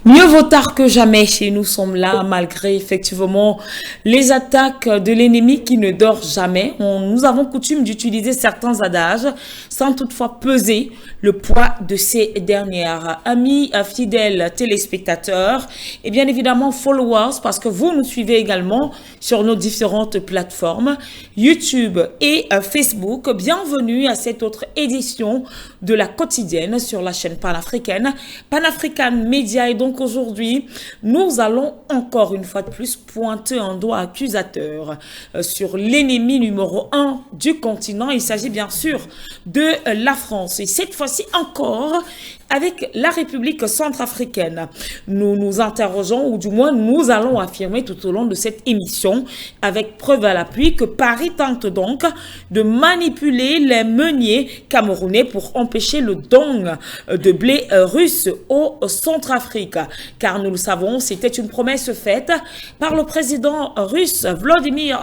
Mieux vaut tard que jamais et nous sommes là malgré effectivement les attaques de l'ennemi qui ne dort jamais. Nous avons coutume d'utiliser certains adages sans toutefois peser le poids de ces dernières. Amis, fidèles téléspectateurs et bien évidemment followers parce que vous nous suivez également sur nos différentes plateformes YouTube et Facebook. Bienvenue à cette autre édition de la quotidienne sur la chaîne panafricaine, Pan-African Media. Et donc aujourd'hui, nous allons encore une fois de plus pointer un doigt accusateur sur l'ennemi numéro 1 du continent. Il s'agit bien sûr de la France. Et cette fois-ci encore, avec la République centrafricaine, nous nous interrogeons, ou du moins nous allons affirmer tout au long de cette émission, avec preuve à l'appui, que Paris tente donc de manipuler les meuniers camerounais pour empêcher le don de blé russe au Centrafrique. Car nous le savons, c'était une promesse faite par le président russe Vladimir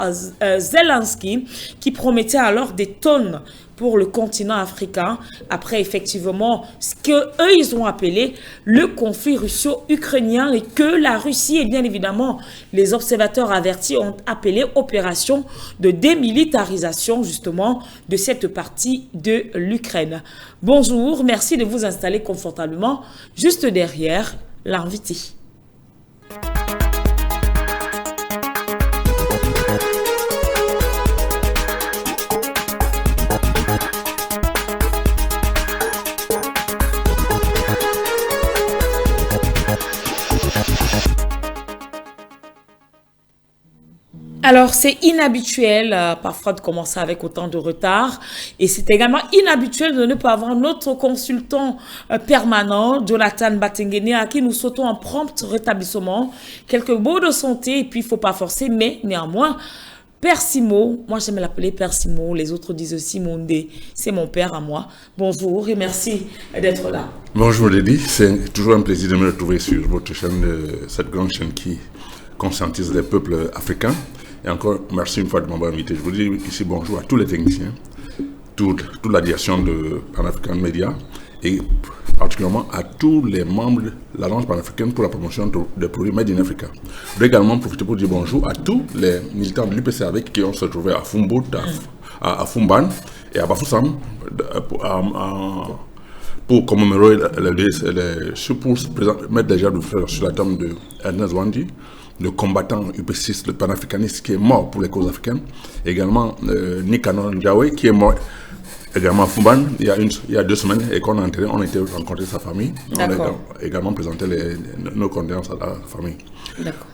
Zelensky, qui promettait alors des tonnes pour le continent africain, après effectivement ce que eux ils ont appelé le conflit russo-ukrainien et que la Russie et bien évidemment les observateurs avertis ont appelé opération de démilitarisation justement de cette partie de l'Ukraine. Bonjour, merci de vous installer confortablement juste derrière l'invité. Alors, c'est inhabituel parfois de commencer avec autant de retard et c'est également inhabituel de ne pas avoir notre consultant permanent, Jonathan Batengene, à qui nous souhaitons un prompt rétablissement, quelques mots de santé et puis il ne faut pas forcer, mais néanmoins, Père Simo, moi j'aime l'appeler Père Simo, les autres disent aussi Mondé, c'est mon père à moi. Bonjour et merci d'être là. Bonjour Lady, c'est toujours un plaisir de me retrouver sur votre chaîne, cette grande chaîne qui conscientise les peuples africains. Et encore, merci une fois de m'avoir invité. Je vous dis ici bonjour à tous les techniciens, toute la direction de Pan-African Media et particulièrement à tous les membres de l'Alliance panafricaine pour la promotion des produits Made in Africa. Je vais également profiter pour dire bonjour à tous les militants de l'UPC qui ont se trouvé à Fumbout, à Fumban et à Bafoussam pour commémorer pour mettre déjà le fleur sur la tombe de Ernest Wandi, le combattant UP6, le panafricaniste qui est mort pour les causes africaines. Également Nicanor Ndiaye qui est mort également à Fumban il y a 2 semaines et qu'on a enterré, on a été rencontrer sa famille. On a également présenté nos condoléances à la famille. D'accord.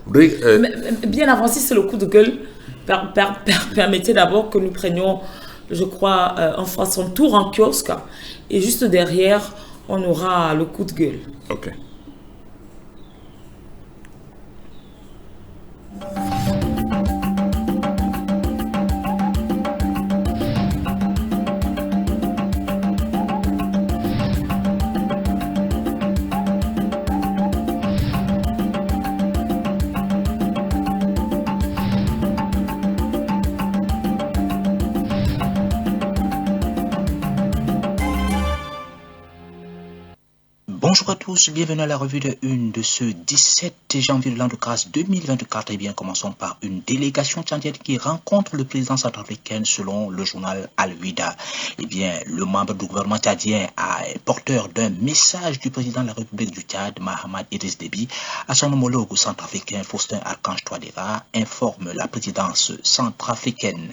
Bien avancé, c'est le coup de gueule. Permettez d'abord que nous prenions, je crois, on fera son tour en kiosque et juste derrière, on aura le coup de gueule. Ok. Bonjour à tous, bienvenue à la revue de 1 de ce 17 janvier de l'an de grâce 2024. Eh bien, commençons par une délégation tchadienne qui rencontre le président centrafricain selon le journal Al-Wida. Eh bien, le membre du gouvernement tchadien est porteur d'un message du président de la République du Tchad, Mahamat Idriss Déby, à son homologue centrafricain Faustin Archange Touadéra, informe la présidence centrafricaine.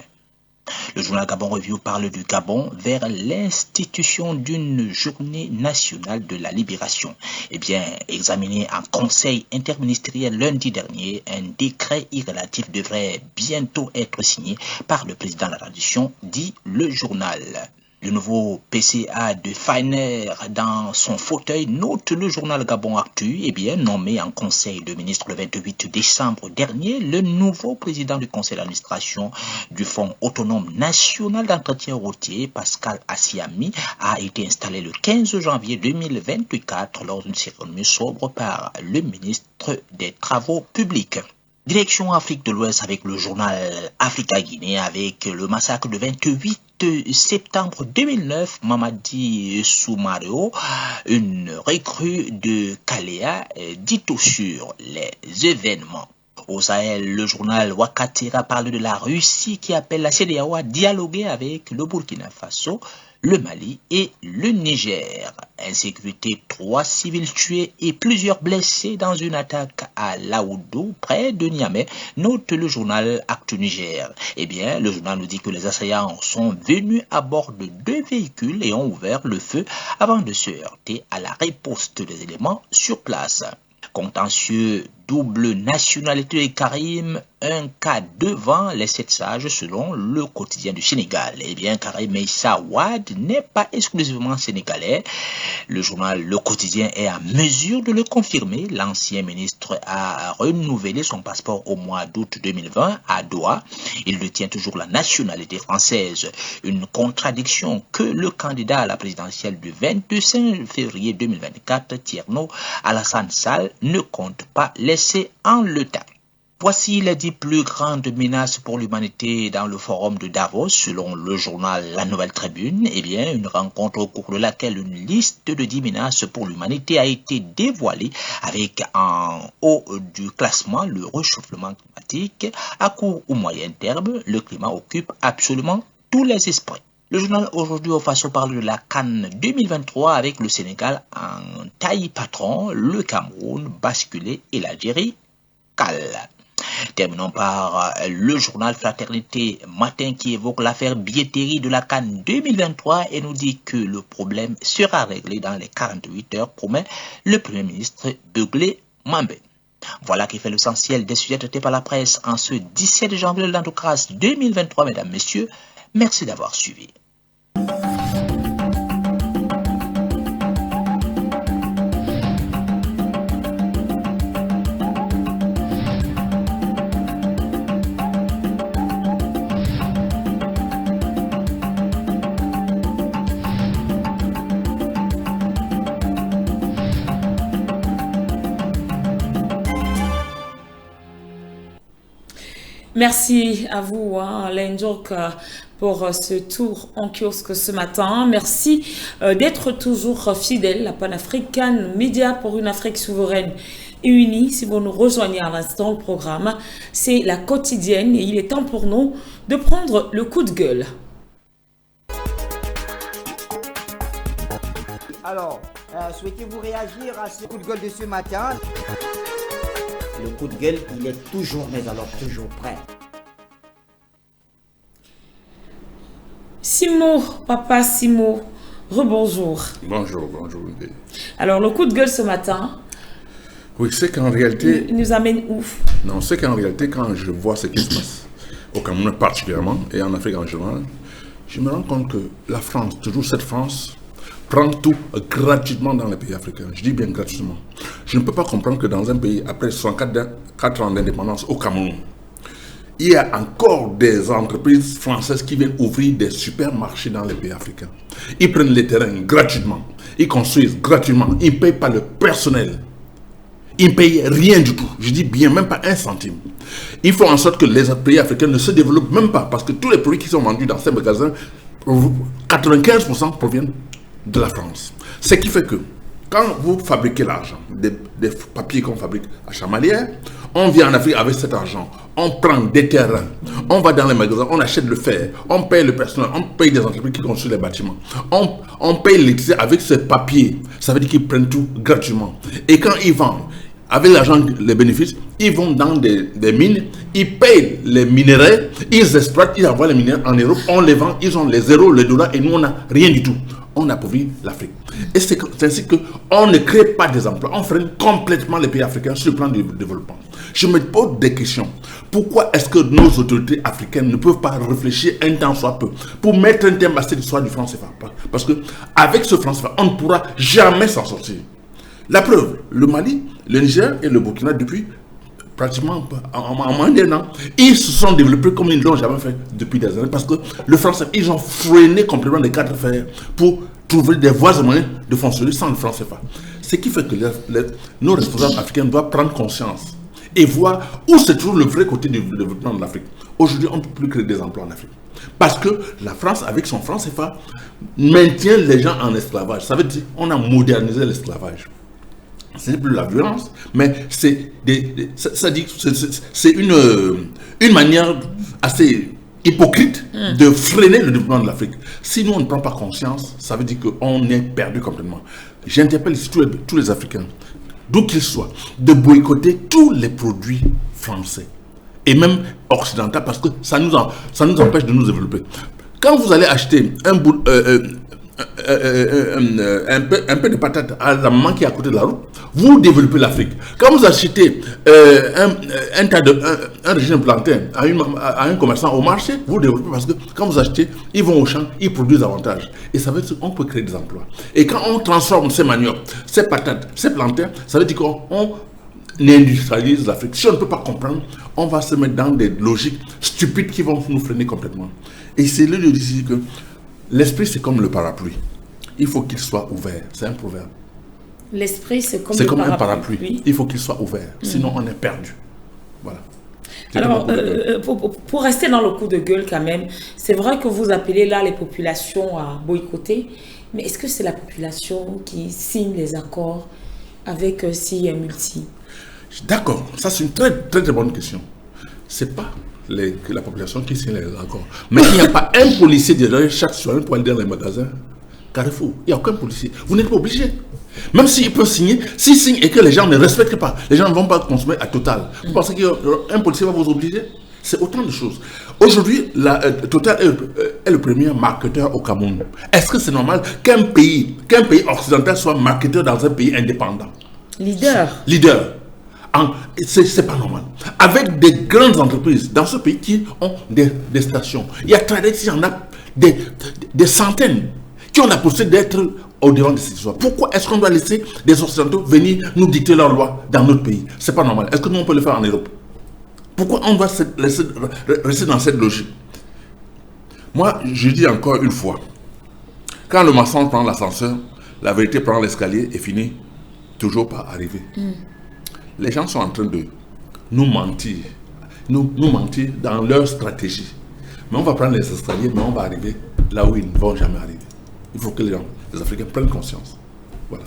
Le journal Gabon Review parle du Gabon vers l'institution d'une journée nationale de la libération. Eh bien, examiné en conseil interministériel lundi dernier, un décret irrélatif devrait bientôt être signé par le président de la transition, dit le journal. Le nouveau PCA de Feiner dans son fauteuil, note le journal Gabon Actu, eh bien, nommé en conseil de ministre le 28 décembre dernier, le nouveau président du conseil d'administration du Fonds autonome national d'entretien routier, Pascal Assiami, a été installé le 15 janvier 2024 lors d'une cérémonie sobre par le ministre des Travaux publics. Direction Afrique de l'Ouest avec le journal Africa Guinée avec le massacre de 28 septembre 2009, Mamadi Soumareo, une recrue de Kalea, dit tout sur les événements. Au Sahel, le journal Wakatira parle de la Russie qui appelle la CEDEAO à dialoguer avec le Burkina Faso, le Mali et le Niger. Insécurité, 3 civils tués et plusieurs blessés dans une attaque à Laoudou, près de Niamey, note le journal Actu Niger. Eh bien, le journal nous dit que les assaillants sont venus à bord de 2 véhicules et ont ouvert le feu avant de se heurter à la riposte des éléments sur place. Contentieux, double nationalité des Karim, un cas devant les 7 sages selon le quotidien du Sénégal. Eh bien, Karim Meïssa Wade n'est pas exclusivement sénégalais. Le journal Le Quotidien est à mesure de le confirmer. L'ancien ministre a renouvelé son passeport au mois d'août 2020 à Doha. Il détient toujours la nationalité française. Une contradiction que le candidat à la présidentielle du 25 février 2024, Thierno Alassane Sall, ne compte pas laisser en l'état. Voici les 10 plus grandes menaces pour l'humanité dans le forum de Davos, selon le journal La Nouvelle Tribune. Eh bien, une rencontre au cours de laquelle une liste de 10 menaces pour l'humanité a été dévoilée avec en haut du classement le réchauffement climatique. À court ou moyen terme, le climat occupe absolument tous les esprits. Le journal Aujourd'hui au Faso parle de la CAN 2023 avec le Sénégal en taille patron, le Cameroun basculé et l'Algérie cale. Terminons par le journal Fraternité Matin qui évoque l'affaire billetterie de la CAN 2023 et nous dit que le problème sera réglé dans les 48 heures, promet le Premier ministre Beglé Mambé. Voilà qui fait l'essentiel des sujets traités par la presse en ce 17 janvier de l'an de grâce 2023, mesdames, messieurs. Merci d'avoir suivi. Merci à vous, Lenjok, pour ce tour en kiosque ce matin. Merci d'être toujours fidèle à Pan-African Média pour une Afrique souveraine et unie. Si vous nous rejoignez à l'instant, le programme, c'est la quotidienne et il est temps pour nous de prendre le coup de gueule. Alors, souhaitez-vous réagir à ce coup de gueule de ce matin? Le coup de gueule, il est toujours, mais alors toujours prêt. Simo, papa Simo, rebonjour. Bonjour. Alors, le coup de gueule ce matin. Oui, c'est qu'en réalité. Il nous amène où? Non, c'est qu'en réalité, quand je vois ce qui se passe, au Cameroun particulièrement, et en Afrique en général, je me rends compte que la France, toujours cette France, prend tout gratuitement dans les pays africains. Je dis bien gratuitement. Je ne peux pas comprendre que dans un pays, après 64 ans d'indépendance au Cameroun, il y a encore des entreprises françaises qui viennent ouvrir des supermarchés dans les pays africains. Ils prennent les terrains gratuitement. Ils construisent gratuitement. Ils ne payent pas le personnel. Ils ne payent rien du tout. Je dis bien, même pas un centime. Ils font en sorte que les pays africains ne se développent même pas. Parce que tous les produits qui sont vendus dans ces magasins, 95% proviennent de la France. Ce qui fait que quand vous fabriquez l'argent, des papiers qu'on fabrique à Chamalières, on vient en Afrique avec cet argent, on prend des terrains, on va dans les magasins, on achète le fer, on paye le personnel, on paye des entreprises qui construisent les bâtiments, on paye l'électricité avec ce papier. Ça veut dire qu'ils prennent tout gratuitement. Et quand ils vendent, avec l'argent, les bénéfices, ils vont dans des mines, ils payent les minerais, ils exploitent, ils envoient les minerais en Europe, on les vend, ils ont les zéros, les dollars, et nous on n'a rien du tout. On appauvrit l'Afrique. Et c'est ainsi qu'on ne crée pas des emplois. On freine complètement les pays africains sur le plan du développement. Je me pose des questions. Pourquoi est-ce que nos autorités africaines ne peuvent pas réfléchir un temps soit peu pour mettre un terme à cette histoire du franc CFA? Parce qu'avec ce franc CFA, on ne pourra jamais s'en sortir. La preuve, le Mali, le Niger et le Burkina, depuis pratiquement en moins d'un an, ils se sont développés comme ils ne l'ont jamais fait depuis des années parce que le franc CFA, ils ont freiné complètement les cadres fer pour trouver des voies et moyens de fonctionner sans le franc CFA. Ce qui fait que nos responsables africains doivent prendre conscience et voir où se trouve le vrai côté du développement de l'Afrique. Aujourd'hui, on ne peut plus créer des emplois en Afrique. Parce que la France, avec son franc CFA, maintient les gens en esclavage. Ça veut dire qu'on a modernisé l'esclavage. Ce n'est plus la violence, mais c'est une manière assez hypocrite de freiner le développement de l'Afrique. Si nous, on ne prend pas conscience, ça veut dire qu'on est perdu complètement. J'interpelle ici tous les Africains, d'où qu'ils soient, de boycotter tous les produits français et même occidentaux, parce que ça nous empêche de nous développer. Quand vous allez acheter un peu de patates à la maman qui est à côté de la route, vous développez l'Afrique. Quand vous achetez un régime plantain à un commerçant au marché, vous développez, parce que quand vous achetez, ils vont au champ, ils produisent davantage. Et ça veut dire qu'on peut créer des emplois. Et quand on transforme ces maniocs, ces patates, ces plantains, ça veut dire qu'on industrialise l'Afrique. Si on ne peut pas comprendre, on va se mettre dans des logiques stupides qui vont nous freiner complètement. Et c'est là que je dis que l'esprit, c'est comme le parapluie. Il faut qu'il soit ouvert. C'est un proverbe. L'esprit, c'est comme un parapluie. Oui. Il faut qu'il soit ouvert. Sinon, on est perdu. Voilà. Alors, pour rester dans le coup de gueule quand même, c'est vrai que vous appelez là les populations à boycotter, mais est-ce que c'est la population qui signe les accords avec CIE Multi? D'accord. Ça, c'est une très, très, très bonne question. C'est pas la population qui signe les accords. Mais il n'y a pas un policier derrière chaque soir pour aller dans les magasins Carrefour. Il n'y a aucun policier. Vous n'êtes pas obligé. Même s'il peut signer, s'il signe et que les gens ne respectent pas, les gens ne vont pas consommer à Total. Vous pensez qu'un policier va vous obliger? C'est autant de choses. Aujourd'hui, Total est le premier marketeur au Cameroun. Est-ce que c'est normal qu'un pays occidental soit marketeur dans un pays indépendant? Leader. C'est pas normal. Avec des grandes entreprises dans ce pays qui ont des stations. Il y a Tradex, il y en a des centaines qui ont la possibilité d'être au-devant de cette histoire. Pourquoi est-ce qu'on doit laisser des Occidentaux venir nous dicter leurs lois dans notre pays? C'est pas normal. Est-ce que nous on peut le faire en Europe? Pourquoi on doit rester dans cette logique? Moi, je dis encore une fois, quand le maçon prend l'ascenseur, la vérité prend l'escalier et finit toujours par arriver. Les gens sont en train de nous mentir, nous mentir dans leur stratégie. Mais on va prendre les escaliers, mais on va arriver là où ils ne vont jamais arriver. Il faut que les Africains prennent conscience. Voilà.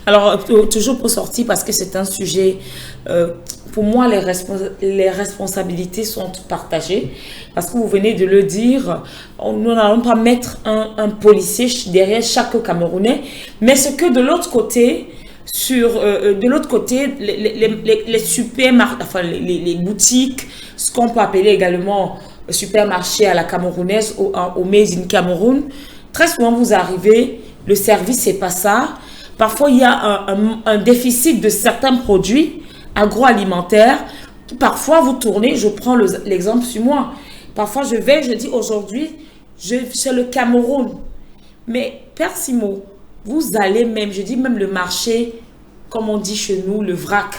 Alors, toujours pour sortir, parce que c'est un sujet, pour moi, les responsabilités sont partagées. Parce que vous venez de le dire, nous n'allons pas mettre un policier derrière chaque Camerounais, mais ce que de l'autre côté, les supermarchés, enfin les boutiques, ce qu'on peut appeler également supermarché à la camerounaise, au Made in Cameroun, très souvent vous arrivez, le service c'est pas ça. Parfois il y a un déficit de certains produits agroalimentaires. Parfois vous tournez, je prends l'exemple sur moi. Parfois je dis aujourd'hui, c'est le Cameroun. Mais Père Simo, vous allez même, je dis même le marché, comme on dit chez nous, le vrac.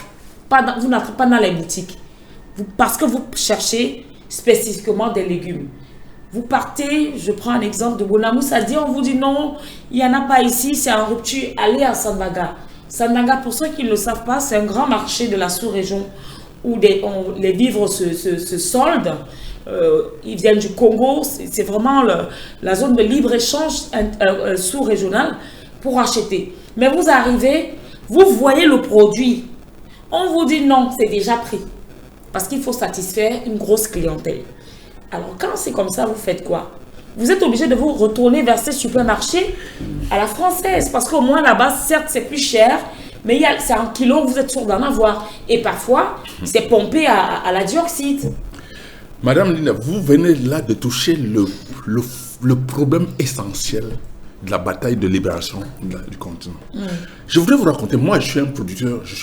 Vous n'êtes pas dans les boutiques. Parce que vous cherchez spécifiquement des légumes. Vous partez, je prends un exemple de Bonamoussa, on vous dit non, il n'y en a pas ici, c'est en rupture, allez à Sandaga. Sandaga, pour ceux qui ne le savent pas, c'est un grand marché de la sous-région où les vivres se soldent. Ils viennent du Congo, c'est vraiment la zone de libre-échange sous-régionale pour acheter. Mais vous arrivez, vous voyez le produit, on vous dit non, c'est déjà pris. Parce qu'il faut satisfaire une grosse clientèle. Alors quand c'est comme ça, vous faites quoi? Vous êtes obligé de vous retourner vers ces supermarchés à la française. Parce qu'au moins là-bas, certes c'est plus cher, mais c'est en kilo, vous êtes sûr d'en avoir. Et parfois, c'est pompé à la dioxyde. Madame Lina, vous venez là de toucher le problème essentiel de la bataille de libération du continent. Je voudrais vous raconter, moi je suis un producteur, je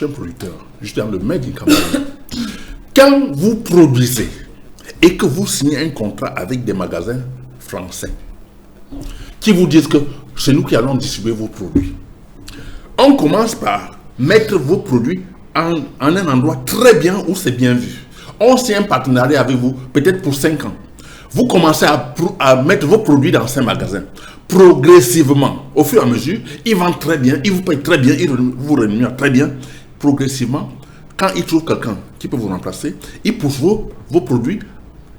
suis dans le Made in Cameroun. Quand vous produisez et que vous signez un contrat avec des magasins français qui vous disent que c'est nous qui allons distribuer vos produits, on commence par mettre vos produits en un endroit très bien où c'est bien vu. On signe un partenariat avec vous, peut-être pour 5 ans. Vous commencez à mettre vos produits dans ces magasins. Progressivement, au fur et à mesure, ils vendent très bien, ils vous payent très bien, ils vous rémunèrent très bien. Progressivement, quand ils trouvent quelqu'un qui peut vous remplacer, ils poussent vos produits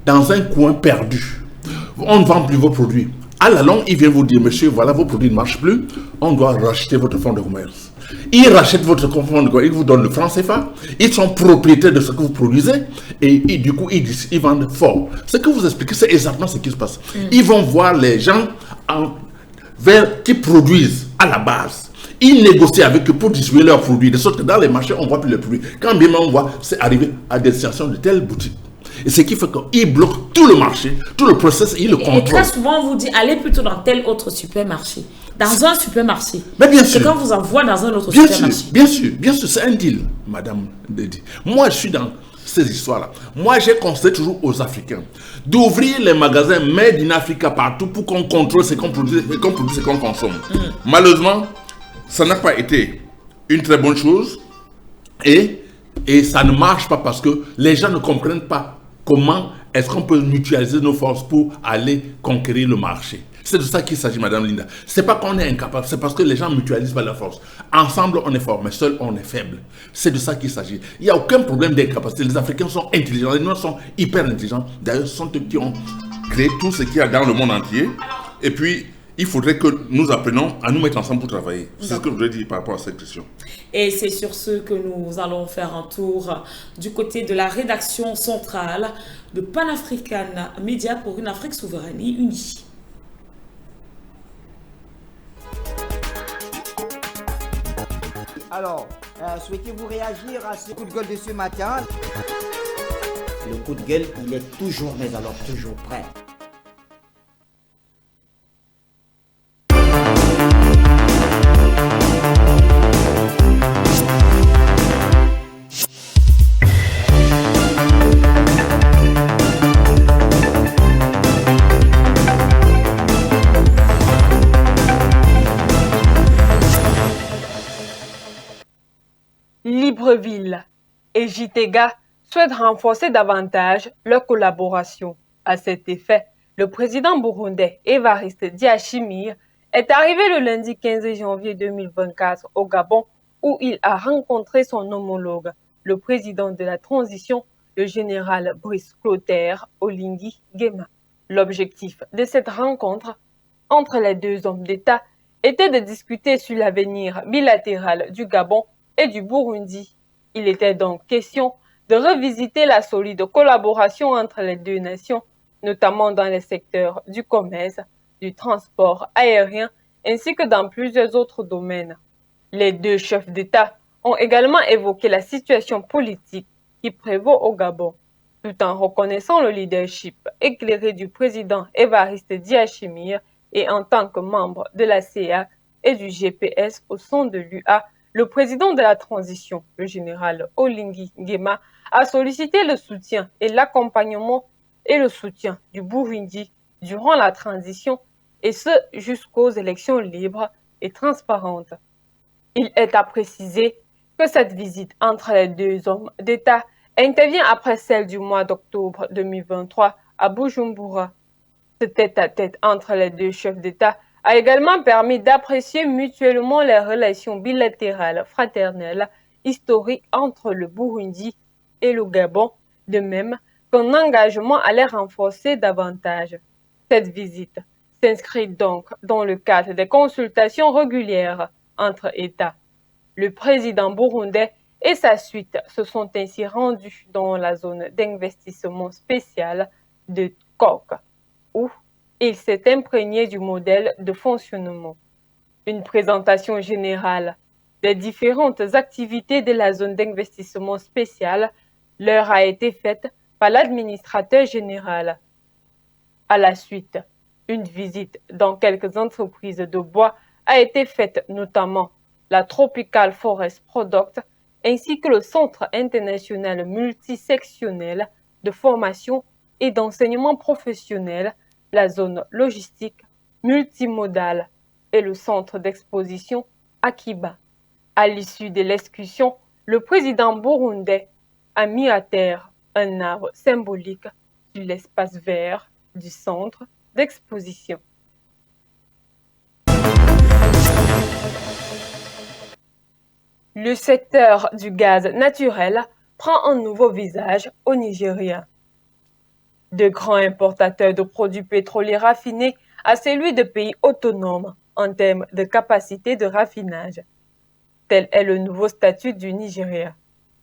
dans un coin perdu. On ne vend plus vos produits. À la longue, ils viennent vous dire, monsieur, voilà, vos produits ne marchent plus, on doit racheter votre fonds de commerce. Ils rachètent votre fonds de commerce, ils vous donnent le franc CFA, ils sont propriétaires de ce que vous produisez, et du coup, ils vendent fort. Ce que vous expliquez, c'est exactement ce qui se passe. Ils vont voir les gens qui produisent à la base. Ils négocient avec eux pour distribuer leurs produits, de sorte que dans les marchés, on ne voit plus les produits. Quand bien même on voit, c'est arrivé à destination de telles boutiques. Et ce qui fait qu'ils bloquent tout le marché, tout le process, ils le contrôlent. Et très souvent, on vous dit, allez plutôt dans tel autre supermarché. Dans un supermarché. Mais bien sûr. C'est quand on vous envoie dans un autre bien supermarché. Sûr, bien sûr, c'est un deal, Madame Dedi. Moi, je suis dans ces histoires-là. Moi, j'ai conseillé toujours aux Africains d'ouvrir les magasins Made in Africa partout pour qu'on contrôle ce qu'on produit et qu'on produit ce qu'on consomme. Malheureusement, ça n'a pas été une très bonne chose et ça ne marche pas parce que les gens ne comprennent pas comment est-ce qu'on peut mutualiser nos forces pour aller conquérir le marché. C'est de ça qu'il s'agit, Madame Linda. C'est pas qu'on est incapable, c'est parce que les gens ne mutualisent pas leurs forces. Ensemble, on est fort, mais seul, on est faible. C'est de ça qu'il s'agit. Il n'y a aucun problème d'incapacité. Les Africains sont intelligents, les Noirs sont hyper intelligents. D'ailleurs, ce sont eux qui ont créé tout ce qu'il y a dans le monde entier. Et puis, il faudrait que nous apprenions à nous mettre ensemble pour travailler. C'est ce que je voudrais dire par rapport à cette question. Et c'est sur ce que nous allons faire un tour du côté de la rédaction centrale de Pan-African Media pour une Afrique souveraine et unie. Alors, souhaitez-vous réagir à ce coup de gueule de ce matin? Le coup de gueule, il est toujours, mais alors toujours prêt. Libreville et Gitega souhaitent renforcer davantage leur collaboration. À cet effet, le président burundais Évariste Ndayishimiye est arrivé le lundi 15 janvier 2024 au Gabon où il a rencontré son homologue, le président de la transition, le général Brice Clotaire Oligui Nguema. L'objectif de cette rencontre entre les deux hommes d'État était de discuter sur l'avenir bilatéral du Gabon et du Burundi. Il était donc question de revisiter la solide collaboration entre les deux nations, notamment dans les secteurs du commerce, du transport aérien, ainsi que dans plusieurs autres domaines. Les deux chefs d'État ont également évoqué la situation politique qui prévaut au Gabon, tout en reconnaissant le leadership éclairé du président Évariste Ndayishimiye et en tant que membre de la CA et du GPS au sein de l'UA. Le président de la transition, le général Oligui Nguema, a sollicité le soutien et l'accompagnement et le soutien du Burundi durant la transition, et ce jusqu'aux élections libres et transparentes. Il est à préciser que cette visite entre les deux hommes d'État intervient après celle du mois d'octobre 2023 à Bujumbura. Ce tête-à-tête entre les deux chefs d'État a également permis d'apprécier mutuellement les relations bilatérales fraternelles historiques entre le Burundi et le Gabon, de même qu'un engagement à les renforcer davantage. Cette visite s'inscrit donc dans le cadre des consultations régulières entre États. Le président burundais et sa suite se sont ainsi rendus dans la zone d'investissement spécial de Kok, où il s'est imprégné du modèle de fonctionnement. Une présentation générale des différentes activités de la zone d'investissement spécial leur a été faite par l'administrateur général. À la suite, une visite dans quelques entreprises de bois a été faite, notamment la Tropical Forest Product ainsi que le Centre international multisectionnel de formation et d'enseignement professionnel, la zone logistique multimodale et le centre d'exposition Akiba. À l'issue de l'excursion, le président burundais a mis à terre un arbre symbolique sur l'espace vert du centre d'exposition. Le secteur du gaz naturel prend un nouveau visage au Nigeria. De grands importateurs de produits pétroliers raffinés à celui de pays autonomes en termes de capacité de raffinage. Tel est le nouveau statut du Nigeria.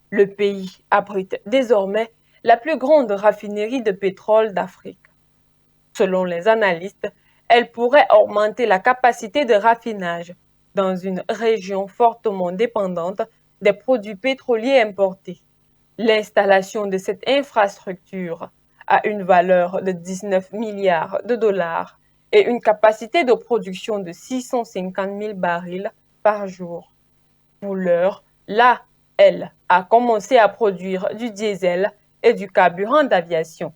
Le pays abrite désormais la plus grande raffinerie de pétrole d'Afrique. Selon les analystes, elle pourrait augmenter la capacité de raffinage dans une région fortement dépendante des produits pétroliers importés. L'installation de cette infrastructure a une valeur de 19 milliards de dollars et une capacité de production de 650 000 barils par jour. Pour l'heure, elle a commencé à produire du diesel et du carburant d'aviation.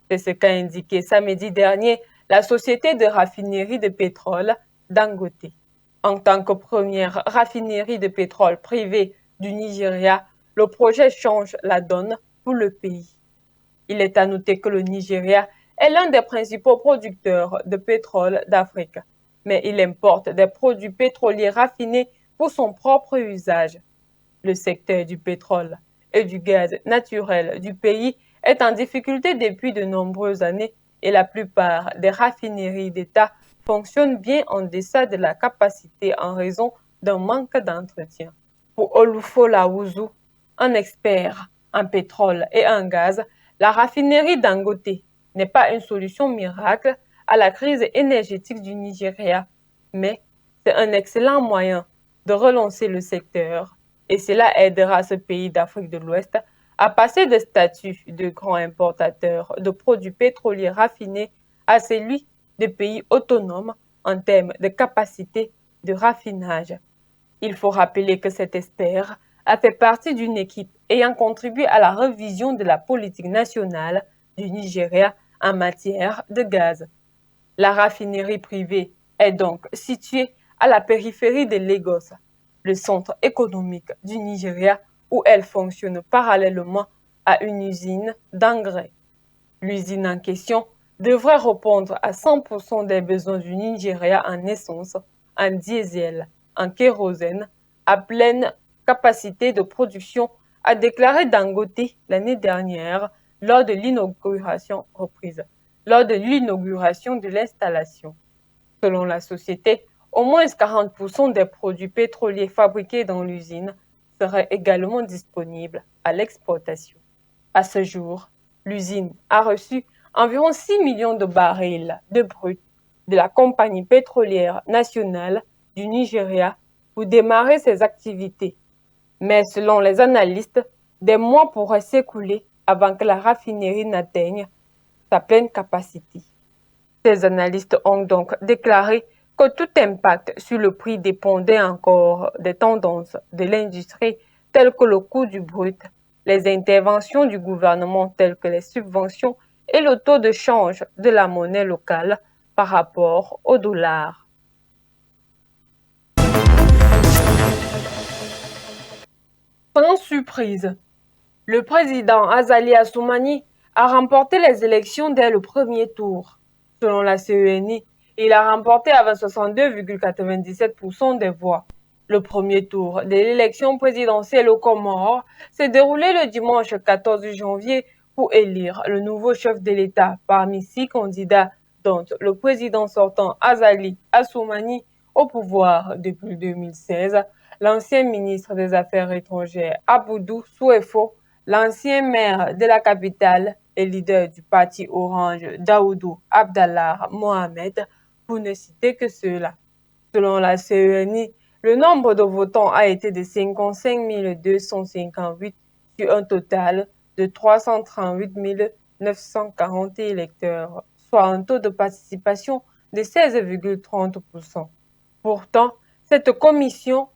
C'est ce qu'a indiqué samedi dernier la société de raffinerie de pétrole Dangote. En tant que première raffinerie de pétrole privée du Nigeria, le projet change la donne pour le pays. Il est à noter que le Nigeria est l'un des principaux producteurs de pétrole d'Afrique, mais il importe des produits pétroliers raffinés pour son propre usage. Le secteur du pétrole et du gaz naturel du pays est en difficulté depuis de nombreuses années et la plupart des raffineries d'État fonctionnent bien en deçà de la capacité en raison d'un manque d'entretien. Pour Olufola Uzu, un expert en pétrole et en gaz, la raffinerie Dangote n'est pas une solution miracle à la crise énergétique du Nigeria, mais c'est un excellent moyen de relancer le secteur et cela aidera ce pays d'Afrique de l'Ouest à passer de statut de grand importateur de produits pétroliers raffinés à celui de pays autonomes en termes de capacité de raffinage. Il faut rappeler que cet expert a fait partie d'une équipe ayant contribué à la révision de la politique nationale du Nigeria en matière de gaz. La raffinerie privée est donc située à la périphérie de Lagos, le centre économique du Nigeria, où elle fonctionne parallèlement à une usine d'engrais. L'usine en question devrait répondre à 100% des besoins du Nigeria en essence, en diesel, en kérosène, à pleine capacité de production, a déclaré Dangote l'année dernière lors de l'inauguration de l'installation. Selon la société, au moins 40% des produits pétroliers fabriqués dans l'usine seraient également disponibles à l'exportation. À ce jour, l'usine a reçu environ 6 millions de barils de brut de la compagnie pétrolière nationale du Nigeria pour démarrer ses activités. Mais selon les analystes, des mois pourraient s'écouler avant que la raffinerie n'atteigne sa pleine capacité. Ces analystes ont donc déclaré que tout impact sur le prix dépendait encore des tendances de l'industrie telles que le coût du brut, les interventions du gouvernement telles que les subventions et le taux de change de la monnaie locale par rapport au dollar. Sans surprise, le président Azali Assoumani a remporté les élections dès le premier tour. Selon la CENI, il a remporté avec 62,97% des voix. Le premier tour de l'élection présidentielle aux Comores s'est déroulé le dimanche 14 janvier pour élire le nouveau chef de l'État parmi 6 candidats, dont le président sortant Azali Assoumani au pouvoir depuis 2016, l'ancien ministre des Affaires étrangères Aboudou Souefo, l'ancien maire de la capitale et leader du parti Orange Daoudou Abdallah Mohamed, pour ne citer que ceux-là. Selon la CENI, le nombre de votants a été de 55 258 sur un total de 338 940 électeurs, soit un taux de participation de 16,30%. Pourtant, cette commission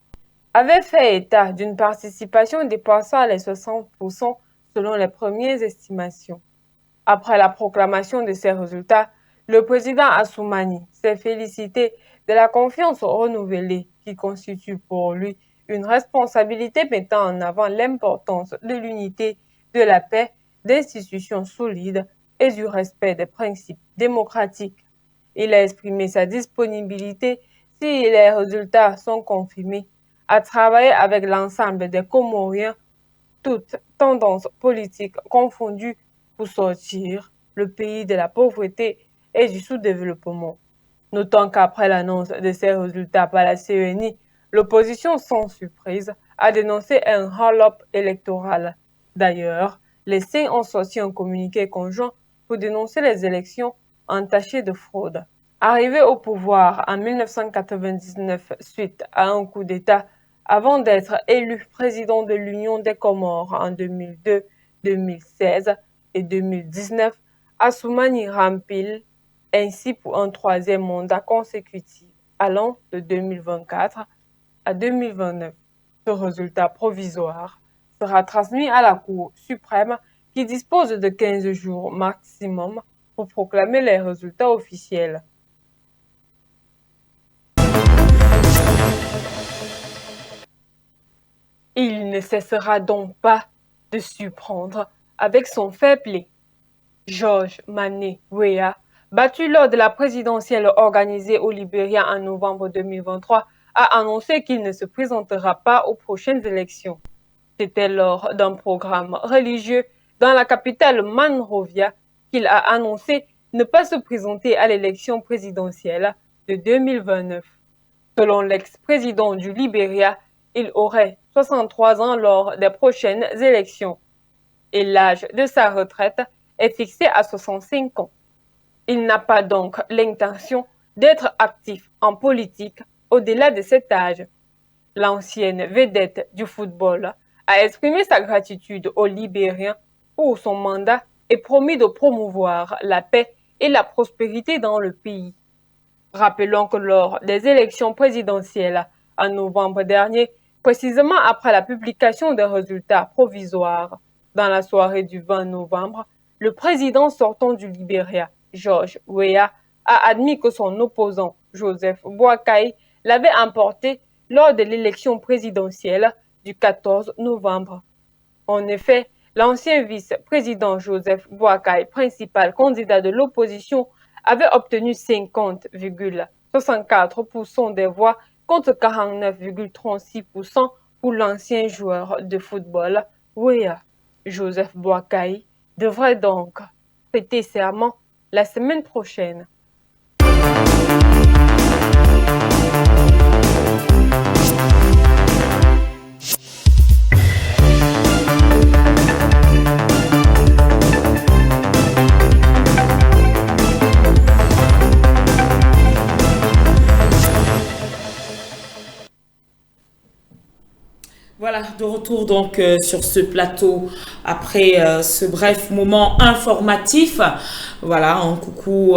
avait fait état d'une participation dépassant les 60% selon les premières estimations. Après la proclamation de ces résultats, le président Assoumani s'est félicité de la confiance renouvelée qui constitue pour lui une responsabilité mettant en avant l'importance de l'unité, de la paix, d'institutions solides et du respect des principes démocratiques. Il a exprimé sa disponibilité si les résultats sont confirmés à travailler avec l'ensemble des Comoriens, toutes tendances politiques confondues, pour sortir le pays de la pauvreté et du sous-développement. Notons qu'après l'annonce de ces résultats par la CENI, l'opposition sans surprise a dénoncé un hold-up électoral. D'ailleurs, les 5 ont sorti un communiqué conjoint pour dénoncer les élections entachées de fraude. Arrivé au pouvoir en 1999 suite à un coup d'État, avant d'être élu président de l'Union des Comores en 2002, 2016 et 2019, Assoumani remplit ainsi pour un 3e mandat consécutif, allant de 2024 à 2029. Ce résultat provisoire sera transmis à la Cour suprême qui dispose de 15 jours maximum pour proclamer les résultats officiels. Il ne cessera donc pas de surprendre avec son fair play. George Manneh Weah, battu lors de la présidentielle organisée au Libéria en novembre 2023, a annoncé qu'il ne se présentera pas aux prochaines élections. C'était lors d'un programme religieux dans la capitale Monrovia qu'il a annoncé ne pas se présenter à l'élection présidentielle de 2029. Selon l'ex-président du Libéria, il aurait 63 ans lors des prochaines élections et l'âge de sa retraite est fixé à 65 ans. Il n'a pas donc l'intention d'être actif en politique au-delà de cet âge. L'ancienne vedette du football a exprimé sa gratitude aux Libériens pour son mandat et promis de promouvoir la paix et la prospérité dans le pays. Rappelons que lors des élections présidentielles en novembre dernier, précisément après la publication des résultats provisoires, dans la soirée du 20 novembre, le président sortant du Libéria, George Weah, a admis que son opposant, Joseph Boakai, l'avait emporté lors de l'élection présidentielle du 14 novembre. En effet, l'ancien vice-président Joseph Boakai, principal candidat de l'opposition, avait obtenu 50,64% des voix contre 49,36% pour l'ancien joueur de football Weah. Joseph Boakai devrait donc prêter serment la semaine prochaine. Voilà, de retour donc sur ce plateau après ce bref moment informatif. Voilà, un coucou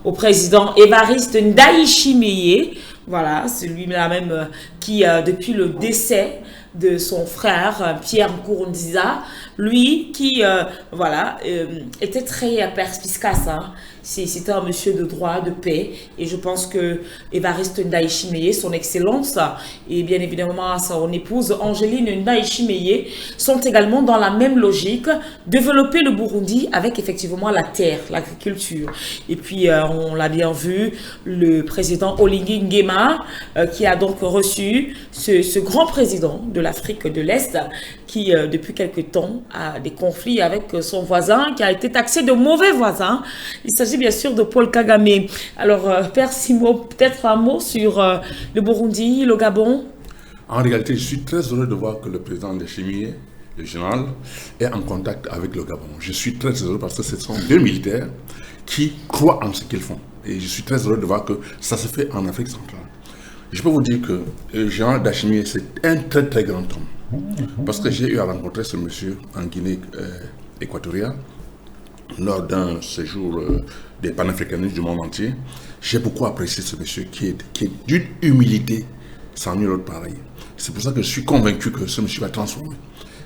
au président Évariste Ndayishimiye. Voilà, celui-là même qui, depuis le décès de son frère Pierre Nkurunziza, lui qui, voilà, était très perspicace. Hein. C'était un monsieur de droit, de paix, et je pense que Évariste Ndayishimiye, son excellence, et bien évidemment son épouse Angeline Ndayishimiye sont également dans la même logique, développer le Burundi avec effectivement la terre, l'agriculture. Et puis on l'a bien vu, le président Olingi Nguema, qui a donc reçu ce grand président de l'Afrique de l'Est, qui depuis quelque temps a des conflits avec son voisin, qui a été taxé de mauvais voisin. Il s'agit bien sûr de Paul Kagame. Alors, Père Simo, peut-être un mot sur le Burundi, le Gabon. En réalité, je suis très heureux de voir que le président Ndayishimiye, le général, est en contact avec le Gabon. Je suis très heureux parce que ce sont deux militaires qui croient en ce qu'ils font. Et je suis très heureux de voir que ça se fait en Afrique centrale. Je peux vous dire que le général Ndayishimiye, c'est un très très grand homme. Parce que j'ai eu à rencontrer ce monsieur en Guinée équatoriale lors d'un séjour des panafricanistes du monde entier. J'ai beaucoup apprécié ce monsieur qui est d'une humilité sans nul autre pareil. C'est pour ça que je suis convaincu que ce monsieur va transformer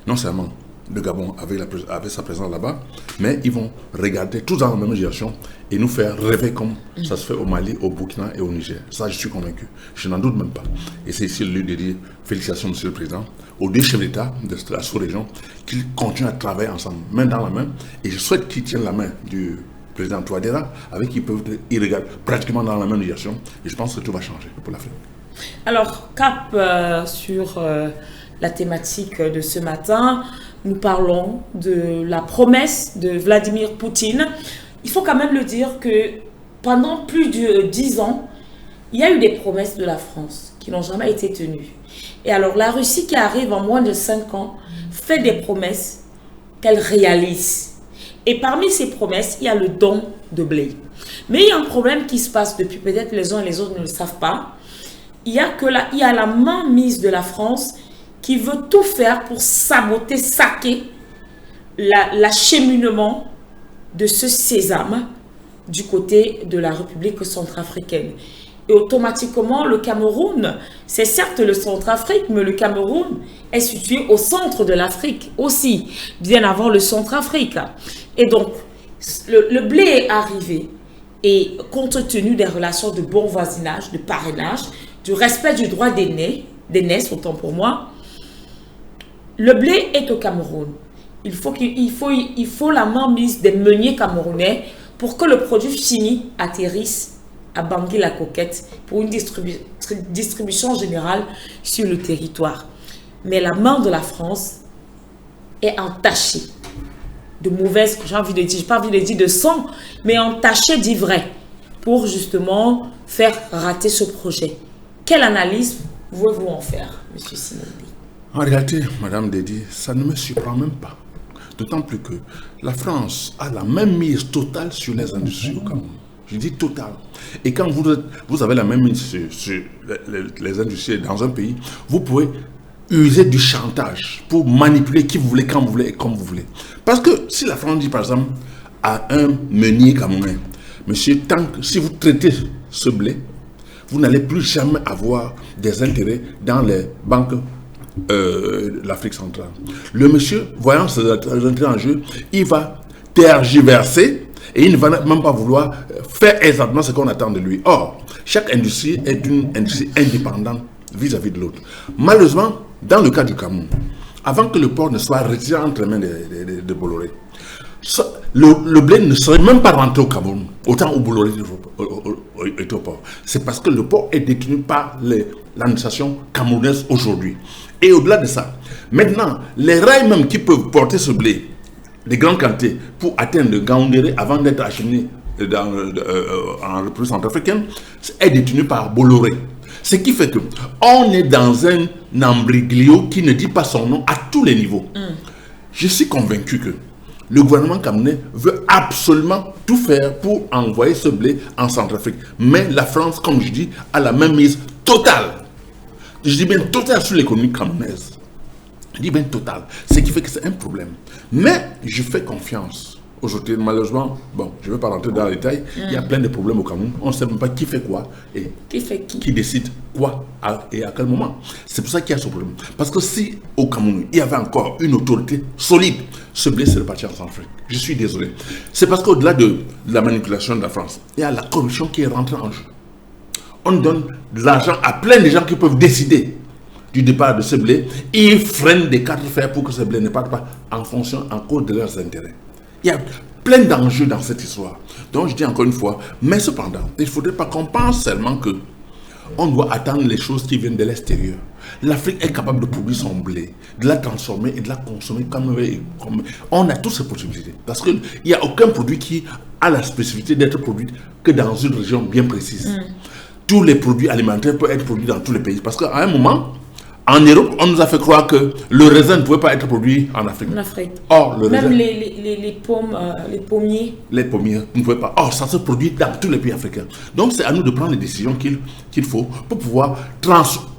non seulement le Gabon avec sa présence là-bas, mais ils vont regarder tous dans la même direction et nous faire rêver comme ça se fait au Mali, au Burkina et au Niger. Ça, je suis convaincu. Je n'en doute même pas. Et c'est ici le lieu de dire félicitations, monsieur le président, aux deux chefs d'État de la sous-région, qu'ils continuent à travailler ensemble, main dans la main. Et je souhaite qu'ils tiennent la main du président Touadéra, avec qui ils peuvent y regarder pratiquement dans la même direction. Et je pense que tout va changer pour l'Afrique. Alors, cap sur la thématique de ce matin, nous parlons de la promesse de Vladimir Poutine. Il faut quand même le dire que pendant plus de 10 ans, il y a eu des promesses de la France qui n'ont jamais été tenues. Et alors, la Russie qui arrive en moins de 5 ans fait des promesses qu'elle réalise. Et parmi ces promesses, il y a le don de blé. Mais il y a un problème qui se passe depuis, peut-être les uns et les autres ne le savent pas. Il y a la mainmise de la France qui veut tout faire pour saboter, saquer l'acheminement de ce sésame du côté de la République centrafricaine. Et automatiquement, le Cameroun, c'est certes le Centrafrique, mais le Cameroun est situé au centre de l'Afrique aussi, bien avant le Centrafrique. Et donc, le blé est arrivé et compte tenu des relations de bon voisinage, de parrainage, du respect du droit d'aînés, autant pour moi, le blé est au Cameroun. Il faut la mainmise des meuniers camerounais pour que le produit fini atterrisse à Bangui-la-Coquette pour une distribution générale sur le territoire. Mais la main de la France est entachée de mauvaises, j'ai pas envie de dire de sang, mais entachée d'ivraie pour justement faire rater ce projet. Quelle analyse pouvez-vous en faire, M. Simondi? En réalité, Madame Dédi, ça ne me surprend même pas. D'autant plus que la France a la même mise totale sur les industries au Cameroun. Je dis totale. Et quand vous avez la même mise sur les industries dans un pays, vous pouvez user du chantage pour manipuler qui vous voulez, quand vous voulez et comme vous voulez. Parce que si la France dit par exemple à un meunier camerounais, monsieur, si vous traitez ce blé, vous n'allez plus jamais avoir des intérêts dans les banques de l'Afrique centrale. Le monsieur, voyant ces intérêts en jeu, il va tergiverser et il ne va même pas vouloir faire exactement ce qu'on attend de lui. Or, chaque industrie est une industrie indépendante vis-à-vis de l'autre. Malheureusement, dans le cas du Cameroun, avant que le port ne soit retiré entre les mains de Bolloré, le blé ne serait même pas rentré au Cameroun, autant où Bolloré est au port. C'est parce que le port est détenu par l'administration camerounaise aujourd'hui. Et au-delà de ça, maintenant, les rails même qui peuvent porter ce blé, des grandes quantités, pour atteindre le Gaoundéré avant d'être acheminé en République centrafricaine, est détenu par Bolloré. Ce qui fait qu'on est dans un embriglio qui ne dit pas son nom à tous les niveaux. Je suis convaincu que le gouvernement camerounais veut absolument tout faire pour envoyer ce blé en Centrafrique. Mais la France, comme je dis, a la même mise totale. Je dis bien totale sur l'économie camerounaise. Je dis bien totale. Ce qui fait que c'est un problème. Mais je fais confiance. Aujourd'hui, malheureusement, bon, je ne vais pas rentrer dans les détails, il y a plein de problèmes au Cameroun. On ne sait même pas qui fait quoi et qui décide quoi et à quel moment. C'est pour ça qu'il y a ce problème. Parce que si au Cameroun, il y avait encore une autorité solide, ce blé serait parti en Centrafrique. Je suis désolé. C'est parce qu'au-delà de la manipulation de la France, il y a la corruption qui est rentrée en jeu. On donne de l'argent à plein de gens qui peuvent décider du départ de ce blé. Ils freinent des quatre fers pour que ce blé ne parte pas en fonction, en cause de leurs intérêts. Il y a plein d'enjeux dans cette histoire. Donc je dis encore une fois, mais cependant, il ne faudrait pas qu'on pense seulement que on doit attendre les choses qui viennent de l'extérieur. L'Afrique est capable de produire son blé, de la transformer et de la consommer comme on a toutes ces possibilités. Parce qu'il n'y a aucun produit qui a la spécificité d'être produit que dans une région bien précise. Tous les produits alimentaires peuvent être produits dans tous les pays. Parce qu'à un moment, en Europe, on nous a fait croire que le raisin ne pouvait pas être produit en Afrique. En Afrique. Or, le même raisin, les pommes, les pommiers. les pommiers ne pouvaient pas. Or, ça se produit dans tous les pays africains. Donc, c'est à nous de prendre les décisions qu'il faut pour pouvoir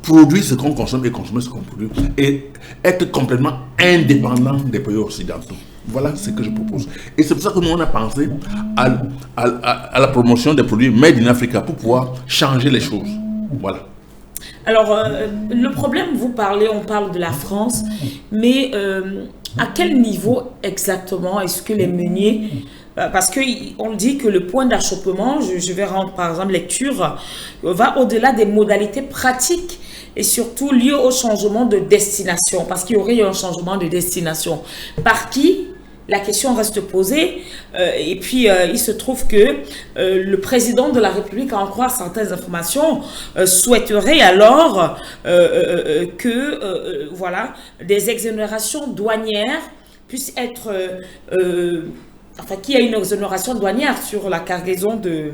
produire ce qu'on consomme et consommer ce qu'on produit et être complètement indépendant des pays occidentaux. Voilà ce que je propose. Et c'est pour ça que nous, on a pensé à la promotion des produits Made in Africa pour pouvoir changer les choses. Voilà. Alors, le problème, on parle de la France, mais à quel niveau exactement est-ce que les meuniers, parce qu'on dit que le point d'achoppement, je vais rendre par exemple lecture, va au-delà des modalités pratiques et surtout lié au changement de destination, parce qu'il y aurait eu un changement de destination. Par qui la question reste posée. Et puis, il se trouve que le président de la République, à en croire certaines informations, souhaiterait alors que voilà, des exonérations douanières puissent être... enfin, qu'il y ait une exonération douanière sur la cargaison de...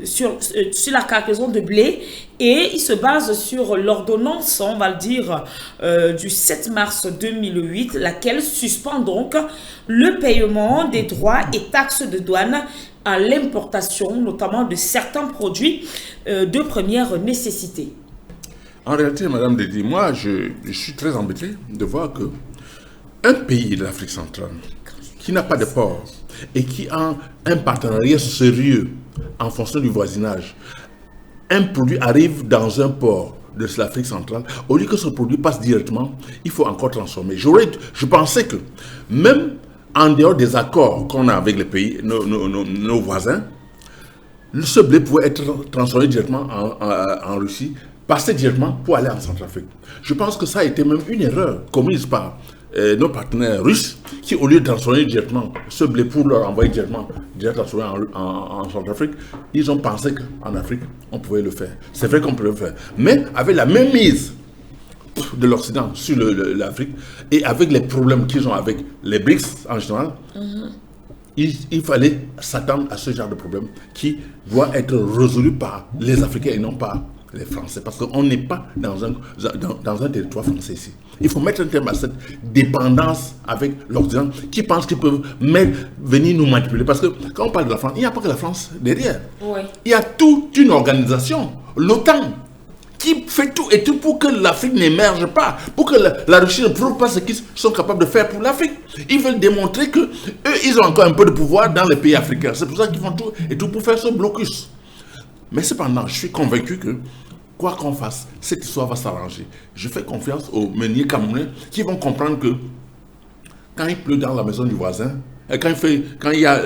sur la cargaison de blé, et il se base sur l'ordonnance, on va le dire, du 7 mars 2008, laquelle suspend donc le paiement des droits et taxes de douane à l'importation, notamment de certains produits de première nécessité. En réalité, Madame Dédi, moi, je suis très embêté de voir que un pays de l'Afrique centrale qui n'a pas de port et qui a un partenariat sérieux en fonction du voisinage, un produit arrive dans un port de l'Afrique centrale, au lieu que ce produit passe directement, il faut encore transformer. Je pensais que même en dehors des accords qu'on a avec les pays, nos voisins, ce blé pouvait être transformé directement en Russie, passer directement pour aller en Centrafrique. Je pense que ça a été même une erreur commise par nos partenaires russes qui, au lieu de transformer directement ce blé pour leur envoyer directement en Centrafrique, ils ont pensé qu'en Afrique, on pouvait le faire. C'est vrai qu'on pouvait le faire. Mais avec la même mise de l'Occident sur l'Afrique et avec les problèmes qu'ils ont avec les BRICS en général, il fallait s'attendre à ce genre de problème qui doit être résolu par les Africains et non par les Français, parce qu'on n'est pas dans un territoire français ici. Il faut mettre un terme à cette dépendance avec l'Occident qui pense qu'ils peuvent venir nous manipuler. Parce que quand on parle de la France, il n'y a pas que la France derrière. Oui. Il y a toute une organisation, l'OTAN, qui fait tout et tout pour que l'Afrique n'émerge pas, pour que la Russie ne prouve pas ce qu'ils sont capables de faire pour l'Afrique. Ils veulent démontrer qu'eux, ils ont encore un peu de pouvoir dans les pays africains. C'est pour ça qu'ils font tout et tout pour faire ce blocus. Mais cependant, je suis convaincu que, quoi qu'on fasse, cette histoire va s'arranger. Je fais confiance aux meuniers camerounais qui vont comprendre que quand il pleut dans la maison du voisin, quand il y a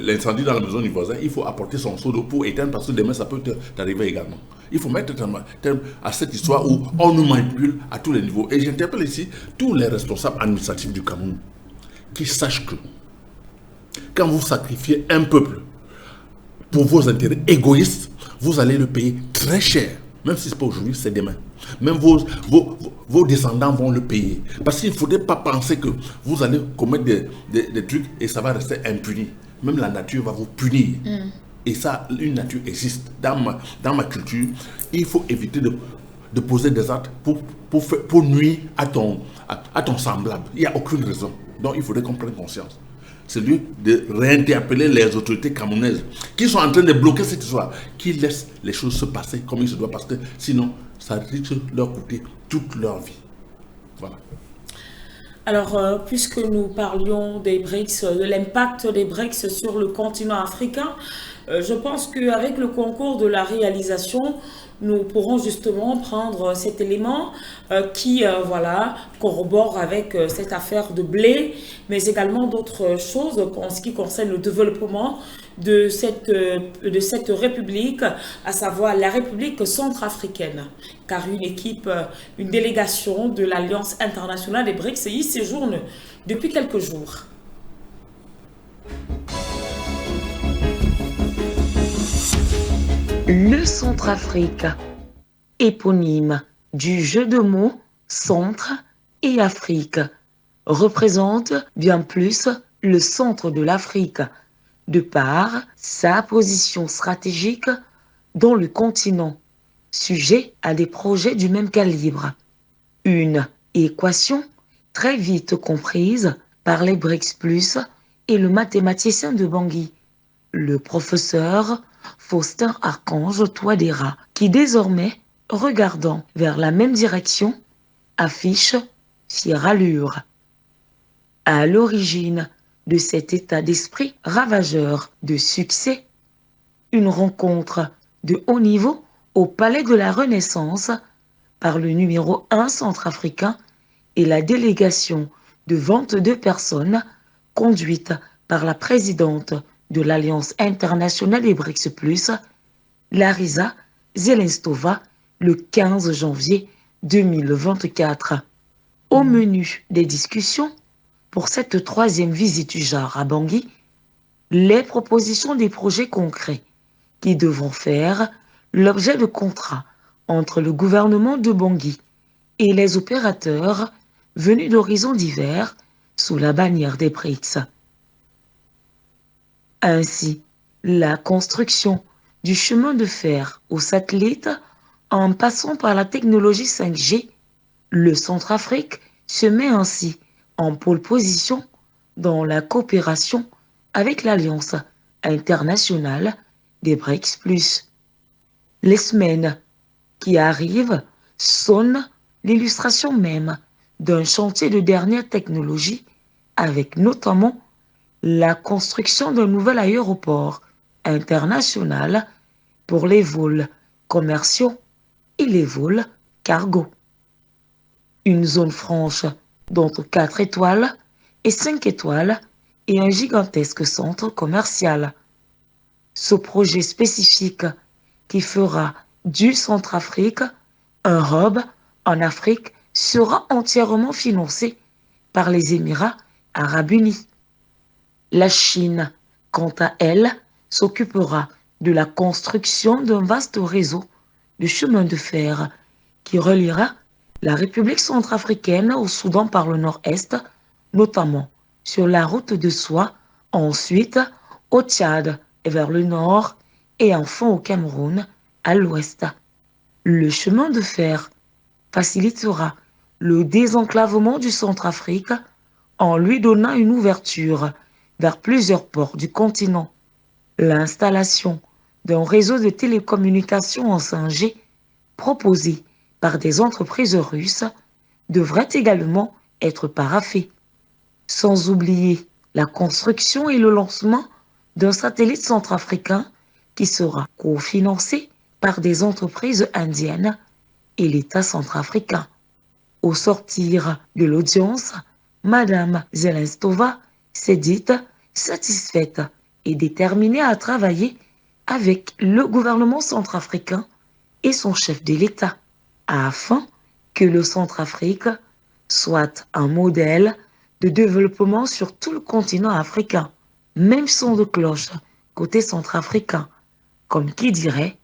l'incendie dans la maison du voisin, il faut apporter son seau d'eau pour éteindre, parce que demain ça peut t'arriver également. Il faut mettre terme à cette histoire où on nous manipule à tous les niveaux. Et j'interpelle ici tous les responsables administratifs du Cameroun qui sachent que quand vous sacrifiez un peuple pour vos intérêts égoïstes, vous allez le payer très cher. Même si ce n'est pas aujourd'hui, c'est demain. Même vos descendants vont le payer. Parce qu'il ne faudrait pas penser que vous allez commettre des trucs et ça va rester impuni. Même la nature va vous punir. Et ça, une nature existe. Dans ma culture, il faut éviter de poser des actes pour nuire à ton semblable. Il n'y a aucune raison. Donc il faudrait qu'on prenne conscience. C'est lieu de réinterpeller les autorités camerounaises qui sont en train de bloquer cette histoire, qui laissent les choses se passer comme il se doit, parce que sinon, ça risque de leur coûter toute leur vie. Voilà. Alors, puisque nous parlions des BRICS, de l'impact des BRICS sur le continent africain, je pense qu'avec le concours de la réalisation, nous pourrons justement prendre cet élément qui voilà, corrobore avec cette affaire de blé, mais également d'autres choses en ce qui concerne le développement de cette république, à savoir la République centrafricaine. Car une délégation de l'Alliance internationale des BRICS y séjourne depuis quelques jours. Le Centrafrique, éponyme du jeu de mots centre et Afrique, représente bien plus le centre de l'Afrique, de par sa position stratégique dans le continent, sujet à des projets du même calibre. Une équation très vite comprise par les BRICS+, et le mathématicien de Bangui, le professeur Faustin Archange Touadéra, qui désormais, regardant vers la même direction, affiche fière allure. À l'origine de cet état d'esprit ravageur de succès, une rencontre de haut niveau au Palais de la Renaissance par le numéro 1 centrafricain et la délégation de 22 personnes conduite par la présidente de l'Alliance internationale des BRICS+, Larisa Zelenstova, le 15 janvier 2024. Au menu des discussions, pour cette troisième visite du genre à Bangui les propositions des projets concrets qui devront faire l'objet de contrats entre le gouvernement de Bangui et les opérateurs venus d'horizons divers sous la bannière des BRICS. Ainsi, la construction du chemin de fer aux satellites en passant par la technologie 5G, le Centrafrique se met ainsi en pole position dans la coopération avec l'Alliance internationale des BRICS+. Les semaines qui arrivent sonnent l'illustration même d'un chantier de dernière technologie avec notamment la construction d'un nouvel aéroport international pour les vols commerciaux et les vols cargo. Une zone franche d'entre 4 étoiles et 5 étoiles et un gigantesque centre commercial. Ce projet spécifique qui fera du Centrafrique un hub en Afrique sera entièrement financé par les Émirats arabes unis. La Chine, quant à elle, s'occupera de la construction d'un vaste réseau de chemins de fer qui reliera la République centrafricaine au Soudan par le nord-est, notamment sur la route de soie, ensuite au Tchad et vers le nord, et enfin au Cameroun à l'ouest. Le chemin de fer facilitera le désenclavement du Centrafrique en lui donnant une ouverture vers plusieurs ports du continent. L'installation d'un réseau de télécommunications en 5G proposé par des entreprises russes devrait également être paraphé. Sans oublier la construction et le lancement d'un satellite centrafricain qui sera cofinancé par des entreprises indiennes et l'État centrafricain. Au sortir de l'audience, Madame Zelenstova s'est dite satisfaite et déterminée à travailler avec le gouvernement centrafricain et son chef de l'État, afin que le Centrafrique soit un modèle de développement sur tout le continent africain. Même son de cloche côté centrafricain, comme qui dirait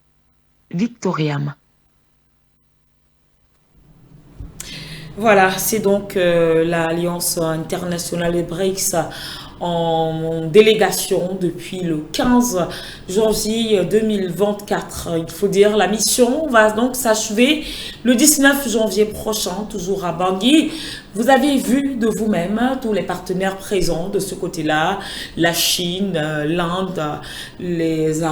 Victoriam. Voilà, c'est donc l'Alliance internationale des BRICS en délégation depuis le 15 janvier 2024. Il faut dire la mission va donc s'achever le 19 janvier prochain, toujours à Bangui. Vous avez vu de vous-même tous les partenaires présents de ce côté-là, la Chine, l'Inde, les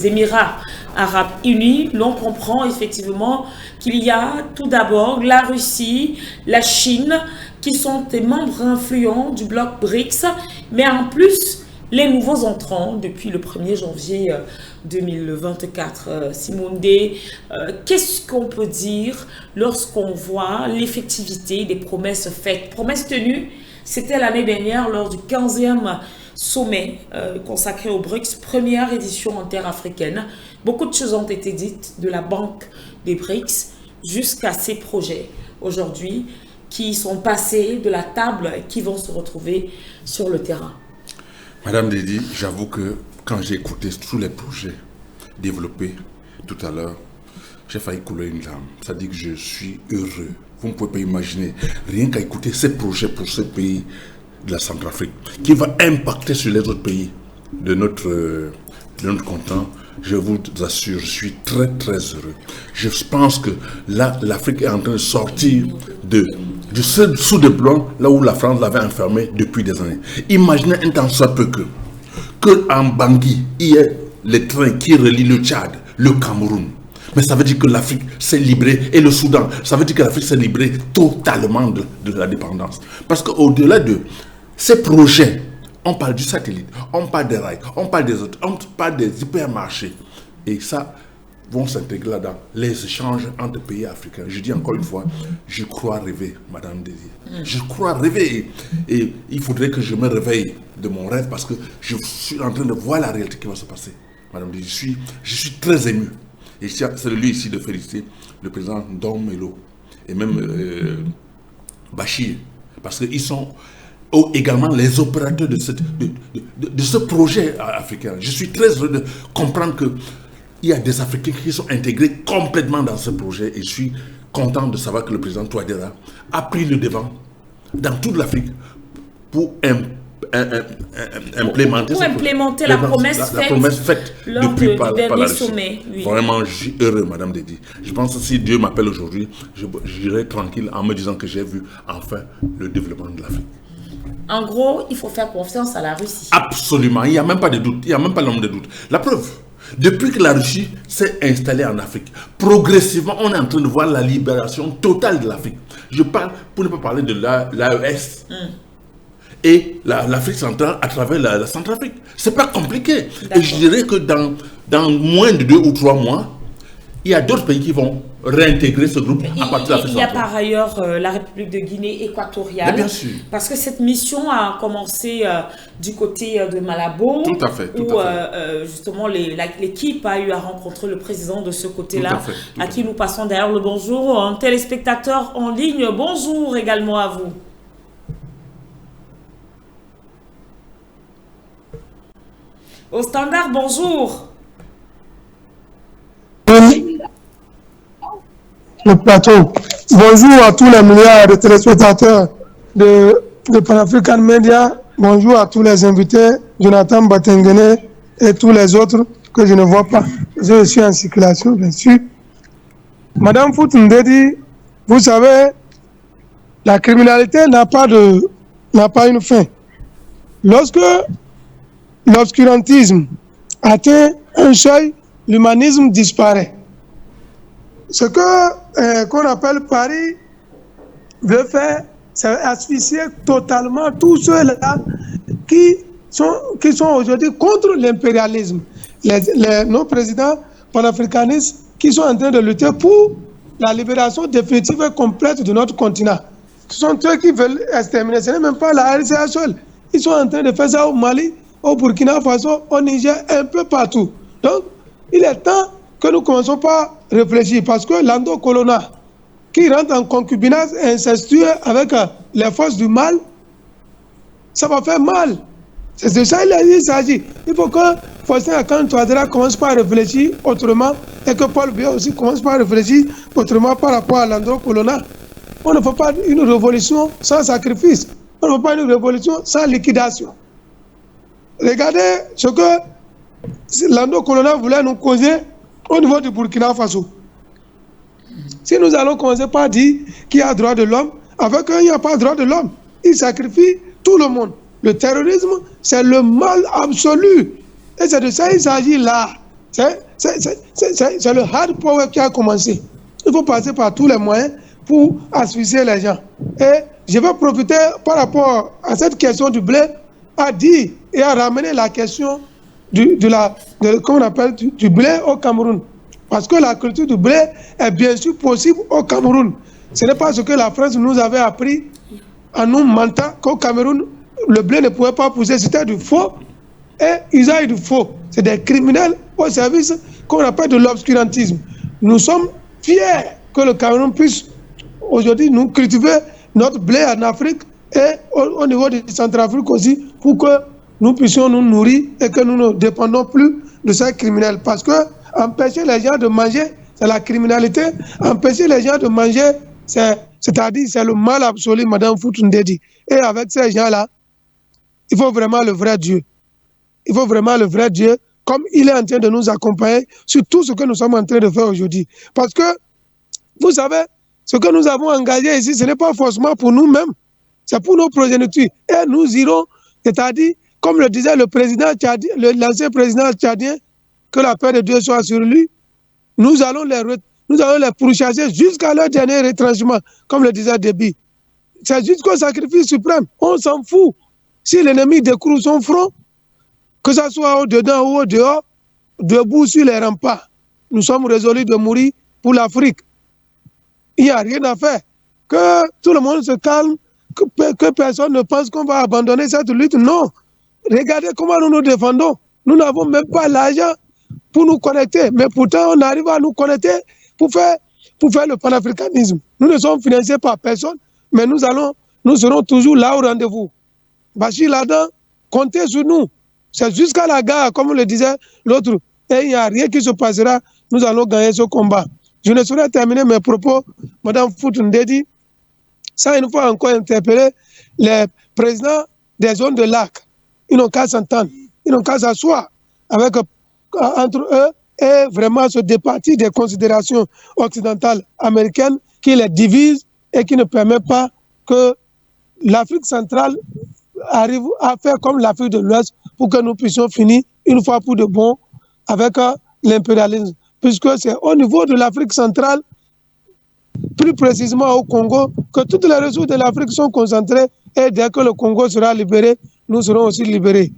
Émirats arabes unis. L'on comprend effectivement qu'il y a tout d'abord la Russie, la Chine, qui sont des membres influents du bloc BRICS, mais en plus, les nouveaux entrants depuis le 1er janvier 2024. Simone Day, qu'est-ce qu'on peut dire lorsqu'on voit l'effectivité des promesses faites? Promesses tenues, c'était l'année dernière lors du 15e sommet consacré aux BRICS, première édition en terre africaine. Beaucoup de choses ont été dites de la banque des BRICS jusqu'à ces projets aujourd'hui qui sont passés de la table et qui vont se retrouver sur le terrain. Madame Dédi, j'avoue que quand j'ai écouté tous les projets développés tout à l'heure, j'ai failli couler une larme. Ça dit que je suis heureux. Vous ne pouvez pas imaginer, rien qu'à écouter ces projets pour ce pays de la Centrafrique, qui va impacter sur les autres pays de notre continent. Je vous assure, je suis très très heureux. Je pense que là, l'Afrique est en train de sortir du seul sous de blanc, là où la France l'avait enfermé depuis des années. Imaginez un temps soit peu que en Bangui, il y ait les trains qui relient le Tchad, le Cameroun. Mais ça veut dire que l'Afrique s'est libérée, et le Soudan, ça veut dire que l'Afrique s'est libérée totalement de la dépendance. Parce qu'au-delà de ces projets, on parle du satellite, on parle des rails, on parle des autres, on parle des hypermarchés. Et ça vont s'intégrer là-dedans, les échanges entre pays africains. Je dis encore une fois, je crois rêver, Madame Désir. Je crois rêver. Et il faudrait que je me réveille de mon rêve parce que je suis en train de voir la réalité qui va se passer. Madame Désir, je suis très ému. Et c'est de lui ici de féliciter le président Dom Melo et même Bachir parce qu'ils sont également les opérateurs de ce projet africain. Je suis très heureux de comprendre qu'il y a des Africains qui sont intégrés complètement dans ce projet et je suis content de savoir que le président Touadéra a pris le devant dans toute l'Afrique pour implémenter la promesse faite lors depuis par dernier la Russie. sommet. Oui. Vraiment, je suis heureux, Madame Dédi. Je pense que si Dieu m'appelle aujourd'hui, j'irai tranquille en me disant que j'ai vu enfin le développement de l'Afrique. En gros, il faut faire confiance à la Russie. Absolument, il n'y a même pas de doute, il n'y a même pas l'ombre de doute. La preuve, depuis que la Russie s'est installée en Afrique, progressivement, on est en train de voir la libération totale de l'Afrique. Je parle, pour ne pas parler de l'AES, et l'Afrique centrale à travers la Centrafrique. Ce n'est pas compliqué. Et je dirais que dans moins de 2 ou 3 mois, il y a d'autres pays qui vont réintégrer ce groupe à partir de l'Afrique centrale. Il y a par ailleurs la République de Guinée équatoriale. Mais bien sûr. Parce que cette mission a commencé du côté de Malabo. Tout à fait. Justement, l'équipe a eu à rencontrer le président de ce côté-là, à qui nous passons d'ailleurs le bonjour. Un téléspectateur en ligne, bonjour également à vous. Au standard, bonjour. Le plateau. Bonjour à tous les milliards de téléspectateurs de Pan-African Media. Bonjour à tous les invités, Jonathan Batengene et tous les autres que je ne vois pas. Je suis en circulation, bien sûr. Madame Foutundedi, vous savez, la criminalité n'a pas une fin. Lorsque l'obscurantisme atteint un seuil, l'humanisme disparaît. Ce qu'on appelle Paris veut faire, c'est asphyxier totalement tous ceux-là qui sont aujourd'hui contre l'impérialisme. Nos présidents panafricanistes qui sont en train de lutter pour la libération définitive et complète de notre continent. Ce sont eux qui veulent exterminer. Ce n'est même pas la RCA seule. Ils sont en train de faire ça au Mali, au Burkina Faso, au Niger, un peu partout. Donc, il est temps que nous commençons par réfléchir, parce que Lando Colonna, qui rentre en concubinage incestueux avec les forces du mal, ça va faire mal. C'est de ça qu'il s'agit. Il faut que Faustin Archange Touadéra commence par réfléchir autrement et que Paul Biya aussi commence par réfléchir autrement par rapport à Lando Colonna. On ne fait pas une révolution sans sacrifice. On ne fait pas une révolution sans liquidation. Regardez ce que Lando Colonna voulait nous causer au niveau du Burkina Faso. Si nous allons commencer par dire qu'il y a droit de l'homme, avec eux, il n'y a pas de droit de l'homme. Ils sacrifient tout le monde. Le terrorisme, c'est le mal absolu. Et c'est de ça qu'il s'agit là. C'est le hard power qui a commencé. Il faut passer par tous les moyens pour asphyxier les gens. Et je vais profiter par rapport à cette question du blé, à dire et à ramener la question du blé au Cameroun. Parce que la culture du blé est bien sûr possible au Cameroun. Ce n'est pas ce que la France nous avait appris en nous mentant qu'au Cameroun, le blé ne pouvait pas pousser. C'était du faux et usage du faux. C'est des criminels au service qu'on appelle de l'obscurantisme. Nous sommes fiers que le Cameroun puisse aujourd'hui nous cultiver notre blé en Afrique et au niveau de Centrafrique aussi, pour que nous puissions nous nourrir et que nous ne dépendons plus de ces criminels. Parce que empêcher les gens de manger, c'est la criminalité. Empêcher les gens de manger, c'est-à-dire c'est le mal absolu, Madame Foutundedi. Et avec ces gens-là, il faut vraiment le vrai Dieu. Il faut vraiment le vrai Dieu, comme il est en train de nous accompagner sur tout ce que nous sommes en train de faire aujourd'hui. Parce que, vous savez, ce que nous avons engagé ici, ce n'est pas forcément pour nous-mêmes, c'est pour nos progénitures. Et nous irons, c'est-à-dire, comme le disait le président tchadien, l'ancien président tchadien, que la paix de Dieu soit sur lui, nous allons les pourchasser jusqu'à leur dernier retranchement, comme le disait Déby. C'est jusqu'au sacrifice suprême. On s'en fout. Si l'ennemi découvre son front, que ce soit au-dedans ou au-dehors, debout sur les remparts, nous sommes résolus de mourir pour l'Afrique. Il n'y a rien à faire. Que tout le monde se calme, que personne ne pense qu'on va abandonner cette lutte. Non. Regardez comment nous nous défendons. Nous n'avons même pas l'argent pour nous connecter. Mais pourtant, on arrive à nous connecter pour faire le panafricanisme. Nous ne sommes financés par personne, mais nous allons nous serons toujours là au rendez-vous. Bachir Ladan, comptez sur nous. C'est jusqu'à la gare, comme le disait l'autre, et il n'y a rien qui se passera, nous allons gagner ce combat. Je ne saurais terminer mes propos, Mme Foutundedi, sans une fois encore interpeller les présidents des zones de lac. Ils n'ont qu'à s'entendre, ils n'ont qu'à s'asseoir entre eux et vraiment se départir des considérations occidentales américaines qui les divisent et qui ne permettent pas que l'Afrique centrale arrive à faire comme l'Afrique de l'Ouest pour que nous puissions finir une fois pour de bon avec l'impérialisme. Puisque c'est au niveau de l'Afrique centrale, plus précisément au Congo, que toutes les ressources de l'Afrique sont concentrées et dès que le Congo sera libéré, nous serons aussi libérés.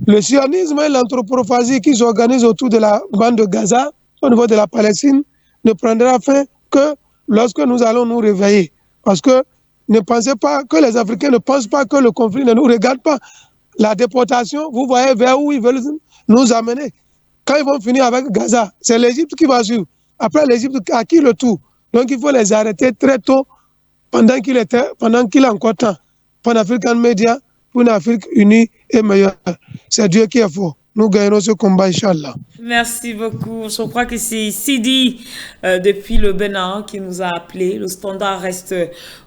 Le sionisme et l'anthropophagie qui s'organisent autour de la bande de Gaza, au niveau de la Palestine, ne prendra fin que lorsque nous allons nous réveiller. Parce que ne pensez pas que les Africains ne pensent pas que le conflit ne nous regarde pas. La déportation, vous voyez vers où ils veulent nous amener. Quand ils vont finir avec Gaza, c'est l'Égypte qui va suivre. Après l'Égypte, à qui le tour? Donc il faut les arrêter très tôt, pendant qu'il est encore temps. Pan-African Media, pour une Afrique unie et meilleure. C'est Dieu qui est fort. Nous gagnerons ce combat, Inch'Allah. Merci beaucoup. Je crois que c'est Sidi depuis le Bénin qui nous a appelé. Le standard reste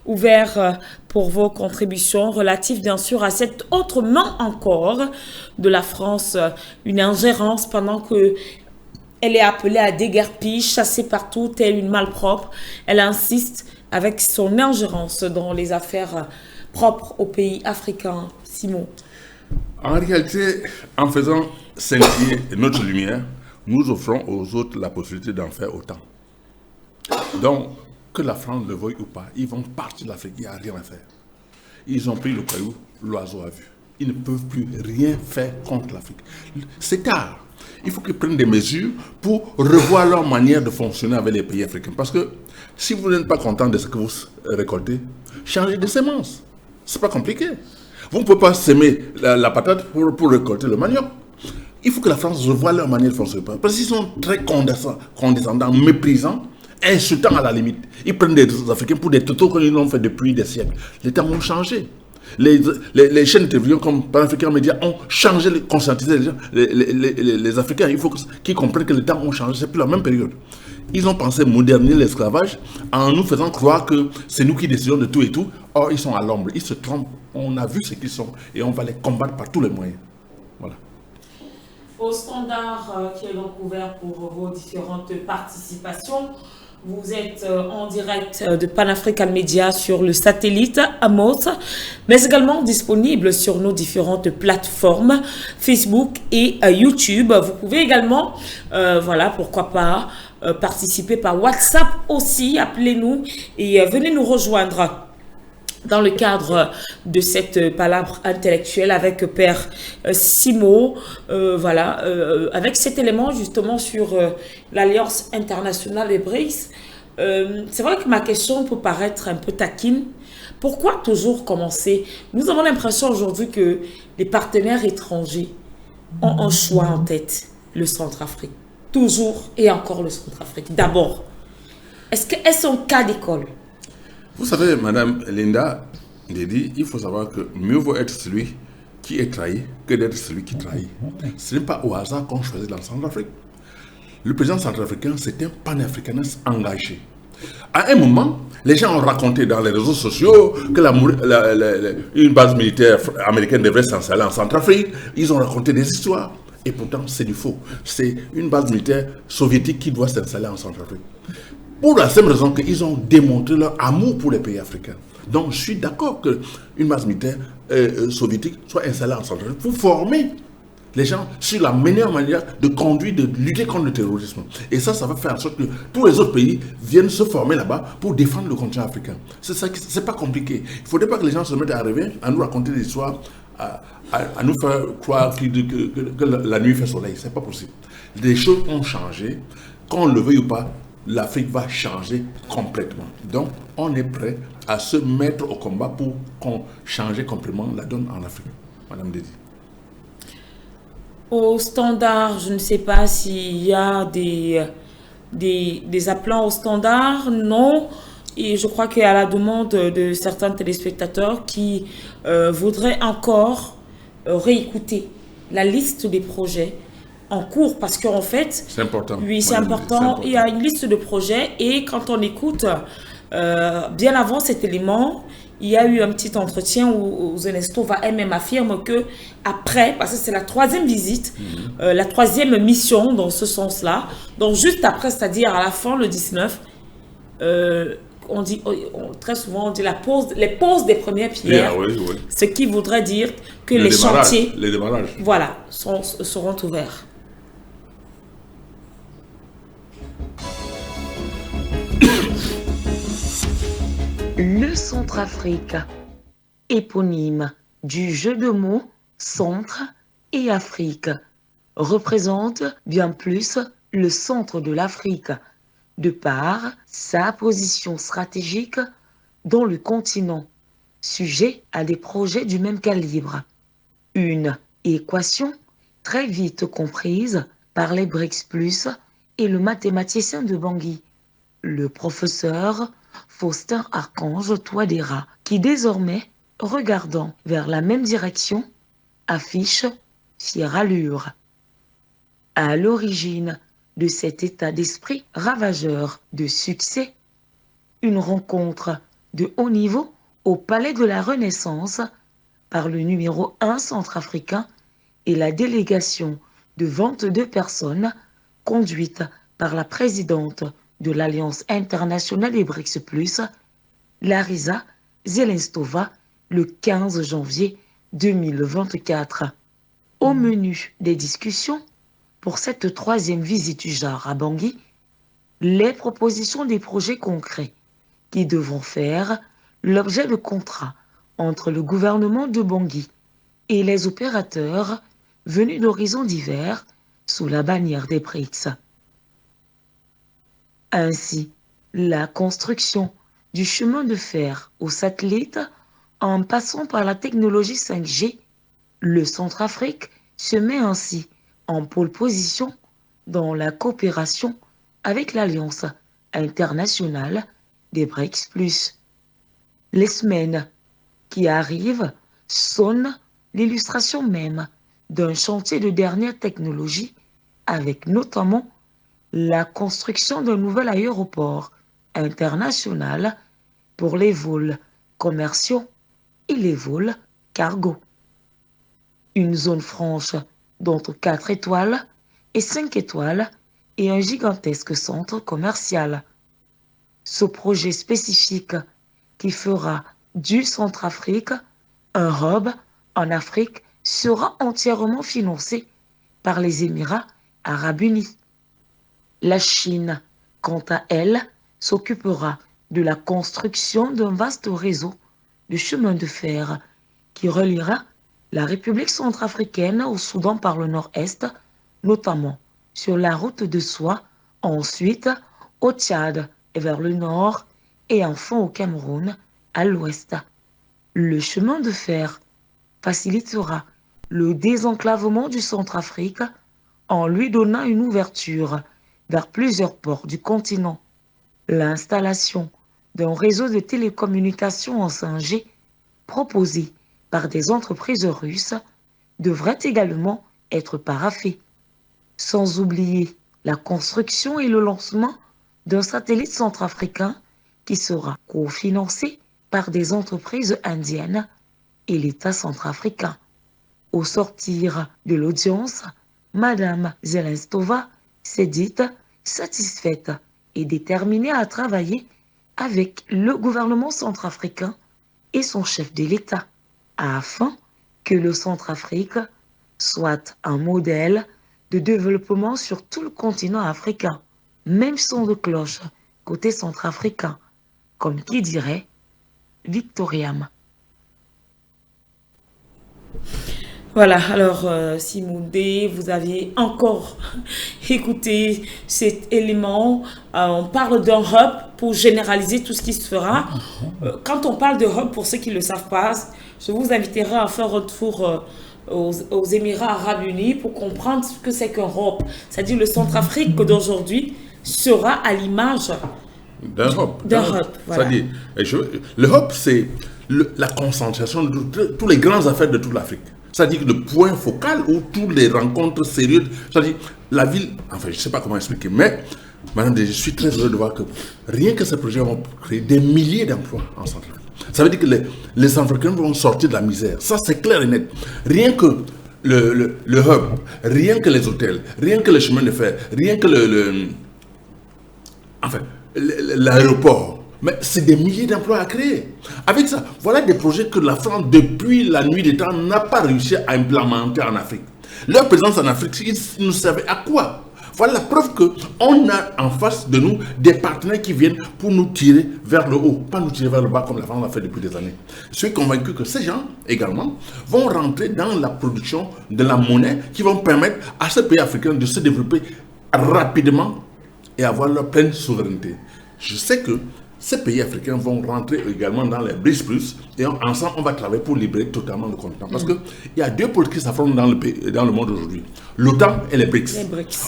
ouvert pour vos contributions relatives bien sûr à cette autre main encore de la France, une ingérence pendant que elle est appelée à déguerpir, chassée partout, telle une malpropre. Elle insiste avec son ingérence dans les affaires propres aux pays africains. Simon. En réalité, en faisant scintiller notre lumière, nous offrons aux autres la possibilité d'en faire autant. Donc, que la France le veuille ou pas, ils vont partir de l'Afrique, il n'y a rien à faire. Ils ont pris le caillou, l'oiseau a vu. Ils ne peuvent plus rien faire contre l'Afrique. C'est tard. Il faut qu'ils prennent des mesures pour revoir leur manière de fonctionner avec les pays africains. Parce que si vous n'êtes pas content de ce que vous récoltez, changez de semence. Ce n'est pas compliqué. Vous ne pouvez pas s'aimer la patate pour récolter le manioc. Il faut que la France revoie leur manière de fonctionner. Parce qu'ils sont très condescendants, méprisants, insultants à la limite. Ils prennent des Africains pour des totaux qu'ils l'ont fait depuis des siècles. Les temps ont changé. Les chaînes de télévision comme Pan-African Media ont changé, conscientisé les Africains. Il faut qu'ils comprennent que les temps ont changé. C'est plus la même période. Ils ont pensé moderniser l'esclavage en nous faisant croire que c'est nous qui décidons de tout et tout. Or, ils sont à l'ombre. Ils se trompent. On a vu ce qu'ils sont et on va les combattre par tous les moyens. Voilà. Au standard qui est donc ouvert pour vos différentes participations, vous êtes en direct de Pan-African Media sur le satellite Amos, mais également disponible sur nos différentes plateformes Facebook et YouTube. Vous pouvez également, voilà, pourquoi pas, participer par WhatsApp aussi. Appelez-nous et venez nous rejoindre dans le cadre de cette palabre intellectuelle avec Père Simo, voilà, avec cet élément justement sur l'Alliance internationale des BRICS. C'est vrai que ma question peut paraître un peu taquine. Pourquoi toujours commencer? Nous avons l'impression aujourd'hui que les partenaires étrangers ont un choix en tête, le Centrafrique. Toujours et encore le Centrafrique. D'abord, est-ce un cas d'école? Vous savez, Madame Linda Ndedi, il faut savoir que mieux vaut être celui qui est trahi que d'être celui qui trahit. Ce n'est pas au hasard qu'on choisit dans le Centrafrique. Le président centrafricain, c'est un panafricaniste engagé. À un moment, les gens ont raconté dans les réseaux sociaux que une base militaire américaine devrait s'installer en Centrafrique. Ils ont raconté des histoires. Et pourtant, c'est du faux. C'est une base militaire soviétique qui doit s'installer en Centrafrique. Pour la simple raison qu'ils ont démontré leur amour pour les pays africains. Donc, je suis d'accord qu'une base militaire soviétique soit installée en Centrafrique pour former les gens sur la meilleure manière de conduire, de lutter contre le terrorisme. Et ça va faire en sorte que tous les autres pays viennent se former là-bas pour défendre le continent africain. C'est ça, c'est pas compliqué. Il ne faudrait pas que les gens se mettent à rêver, à nous raconter des histoires, à nous faire croire que la nuit fait soleil. C'est pas possible. Les choses ont changé. Qu'on le veuille ou pas, l'Afrique va changer complètement. Donc, on est prêt à se mettre au combat pour changer complètement la donne en Afrique. Madame Ndedi. Au standard, je ne sais pas s'il y a des appelants au standard. Non. et je crois qu'à la demande de certains téléspectateurs qui voudraient encore réécouter la liste des projets en cours, parce qu'en fait, C'est important. oui, c'est Moi, important. Il y a une liste de projets et quand on écoute, bien avant cet élément, il y a eu un petit entretien où Zelensky elle-même affirme que après, parce que c'est la 3e visite, la 3e mission dans ce sens-là, donc juste après, c'est-à-dire à la fin, le 19, on dit, très souvent, on dit les poses des premières pierres, Oui, oui. ce qui voudrait dire que Le les démarrage, chantiers, les démarrages. voilà, seront ouverts. Le Centrafrique, éponyme du jeu de mots centre et Afrique, représente bien plus le centre de l'Afrique, de par sa position stratégique dans le continent, sujet à des projets du même calibre. Une équation très vite comprise par les BRICS+, et le mathématicien de Bangui, le professeur Faustin Archange Touadéra, qui désormais, regardant vers la même direction, affiche fière allure. À l'origine de cet état d'esprit ravageur de succès, une rencontre de haut niveau au Palais de la Renaissance par le numéro 1 centrafricain et la délégation de 22 personnes conduite par la présidente de l'Alliance internationale des BRICS+, Larisa Zelenstova, le 15 janvier 2024. Au menu des discussions, pour cette 3e visite du genre à Bangui, les propositions des projets concrets qui devront faire l'objet de contrats entre le gouvernement de Bangui et les opérateurs venus d'horizons divers sous la bannière des BRICS. Ainsi, la construction du chemin de fer aux satellites en passant par la technologie 5G, le Centrafrique se met ainsi en pole position dans la coopération avec l'Alliance internationale des BRICS+. Les semaines qui arrivent sonnent l'illustration même d'un chantier de dernière technologie avec notamment la construction d'un nouvel aéroport international pour les vols commerciaux et les vols cargo. Une zone franche d'entre 4 étoiles et 5 étoiles et un gigantesque centre commercial. Ce projet spécifique qui fera du Centrafrique un hub en Afrique sera entièrement financé par les Émirats arabes unis. La Chine, quant à elle, s'occupera de la construction d'un vaste réseau de chemins de fer qui reliera la République centrafricaine au Soudan par le nord-est, notamment sur la route de soie, ensuite au Tchad et vers le nord, et enfin au Cameroun à l'ouest. Le chemin de fer facilitera le désenclavement du Centrafrique en lui donnant une ouverture vers plusieurs ports du continent. L'installation d'un réseau de télécommunications en 5G proposé par des entreprises russes devrait également être paraphé. Sans oublier la construction et le lancement d'un satellite centrafricain qui sera cofinancé par des entreprises indiennes et l'État centrafricain. Au sortir de l'audience, Madame Zelenstova s'est dite satisfaite et déterminée à travailler avec le gouvernement centrafricain et son chef de l'État, afin que le Centrafrique soit un modèle de développement sur tout le continent africain, même son de cloche côté centrafricain, comme qui dirait Victoriam. Voilà, alors Simoudé, vous aviez encore écouté cet élément. On parle d'un hub pour généraliser tout ce qui se fera. Quand on parle de hub, pour ceux qui ne le savent pas, je vous inviterai à faire un tour aux Émirats arabes unis pour comprendre ce que c'est qu'un hub. C'est-à-dire le Centrafrique d'aujourd'hui sera à l'image d'un hub. Voilà. C'est-à-dire, le hub, c'est la concentration de tous les grandes affaires de toute l'Afrique. C'est-à-dire le point focal où toutes les rencontres sérieuses, c'est-à-dire la ville, enfin je ne sais pas comment expliquer, mais Madame, je suis très heureux de voir que rien que ces projets vont créer des milliers d'emplois en Centrafrique. Ça veut dire que les Centrafricains vont sortir de la misère. Ça, c'est clair et net. Rien que le hub, rien que les hôtels, rien que le chemin de fer, rien que l'aéroport. Mais c'est des milliers d'emplois à créer. Avec ça, voilà des projets que la France, depuis la nuit des temps, n'a pas réussi à implémenter en Afrique. Leur présence en Afrique, ils ne savaient à quoi. Voilà la preuve qu'on a en face de nous des partenaires qui viennent pour nous tirer vers le haut, pas nous tirer vers le bas comme la France l'a fait depuis des années. Je suis convaincu que ces gens, également, vont rentrer dans la production de la monnaie qui vont permettre à ces pays africains de se développer rapidement et avoir leur pleine souveraineté. Je sais que ces pays africains vont rentrer également dans les BRICS+, et ensemble, on va travailler pour libérer totalement le continent. Parce qu'il y a deux pôles qui s'affrontent dans le monde aujourd'hui. L'OTAN et les BRICS.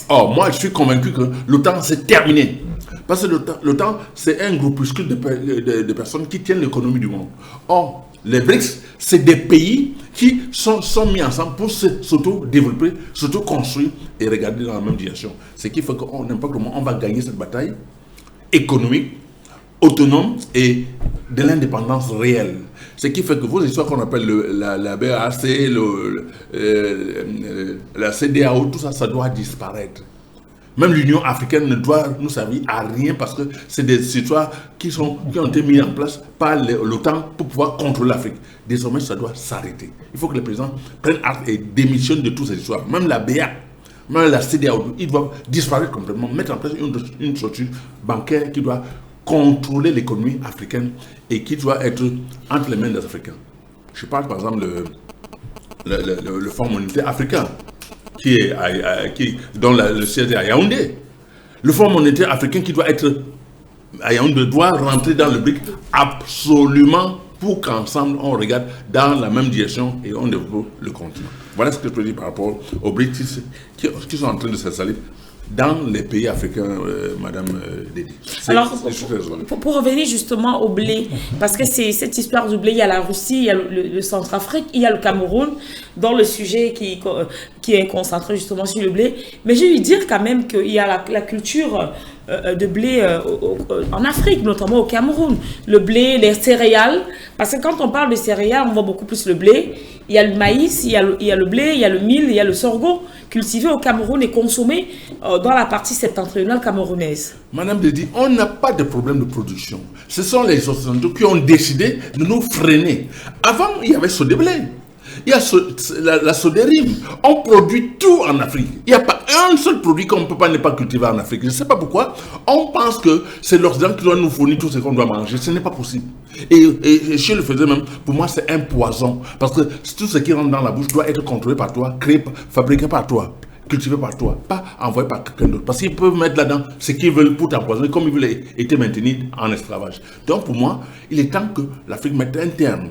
Or, moi, je suis convaincu que l'OTAN, c'est terminé. Parce que l'OTAN, c'est un groupuscule de personnes qui tiennent l'économie du monde. Or, les BRICS, c'est des pays qui sont mis ensemble pour s'auto-développer, s'auto-construire et regarder dans la même direction. Ce qui fait qu'on n'importe comment, on va gagner cette bataille économique, autonome et de l'indépendance réelle. Ce qui fait que vos histoires qu'on appelle la BAC, la CEDEAO, tout ça, ça doit disparaître. Même l'Union africaine ne doit nous servir à rien parce que c'est des histoires qui ont été mises en place par l'OTAN pour pouvoir contrôler l'Afrique. Désormais, ça doit s'arrêter. Il faut que les présidents prennent acte et démissionnent de toutes ces histoires. Même la BA, même la CEDEAO, ils doivent disparaître complètement, mettre en place une structure bancaire qui doit contrôler l'économie africaine et qui doit être entre les mains des Africains. Je parle par exemple le Fonds monétaire africain dont le siège est à Yaoundé. Le Fonds monétaire africain qui doit être à Yaoundé doit rentrer dans le BRIC absolument pour qu'ensemble on regarde dans la même direction et on développe le continent. Voilà ce que je peux dire par rapport aux BRIC qui sont en train de s'installer dans les pays africains, Madame Dédi. Alors, pour revenir justement au blé, parce que c'est cette histoire du blé, il y a la Russie, il y a le Centrafrique, il y a le Cameroun, dans le sujet qui est concentré justement sur le blé. Mais je vais lui dire quand même qu'il y a la culture de blé en Afrique, notamment au Cameroun. Le blé, les céréales, parce que quand on parle de céréales, on voit beaucoup plus le blé. Il y a le maïs, il y a le blé, il y a le mil, il y a le sorgho, cultivé au Cameroun et consommé dans la partie septentrionale camerounaise. Madame Dédi, on n'a pas de problème de production. Ce sont les Occidentaux qui ont décidé de nous freiner. Avant, il y avait Sodéblé. Il y a la Sodérime. On produit tout en Afrique. Il n'y a pas un seul produit qu'on ne peut pas ne pas cultiver en Afrique. Je ne sais pas pourquoi. On pense que c'est l'Occident qui doit nous fournir tout ce qu'on doit manger. Ce n'est pas possible. Et je le faisais même, pour moi, c'est un poison. Parce que tout ce qui rentre dans la bouche doit être contrôlé par toi, créé, fabriqué par toi, cultivé par toi, pas envoyé par quelqu'un d'autre. Parce qu'ils peuvent mettre là-dedans ce qu'ils veulent pour t'empoisonner, comme ils veulent être maintenus en esclavage. Donc pour moi, il est temps que l'Afrique mette un terme.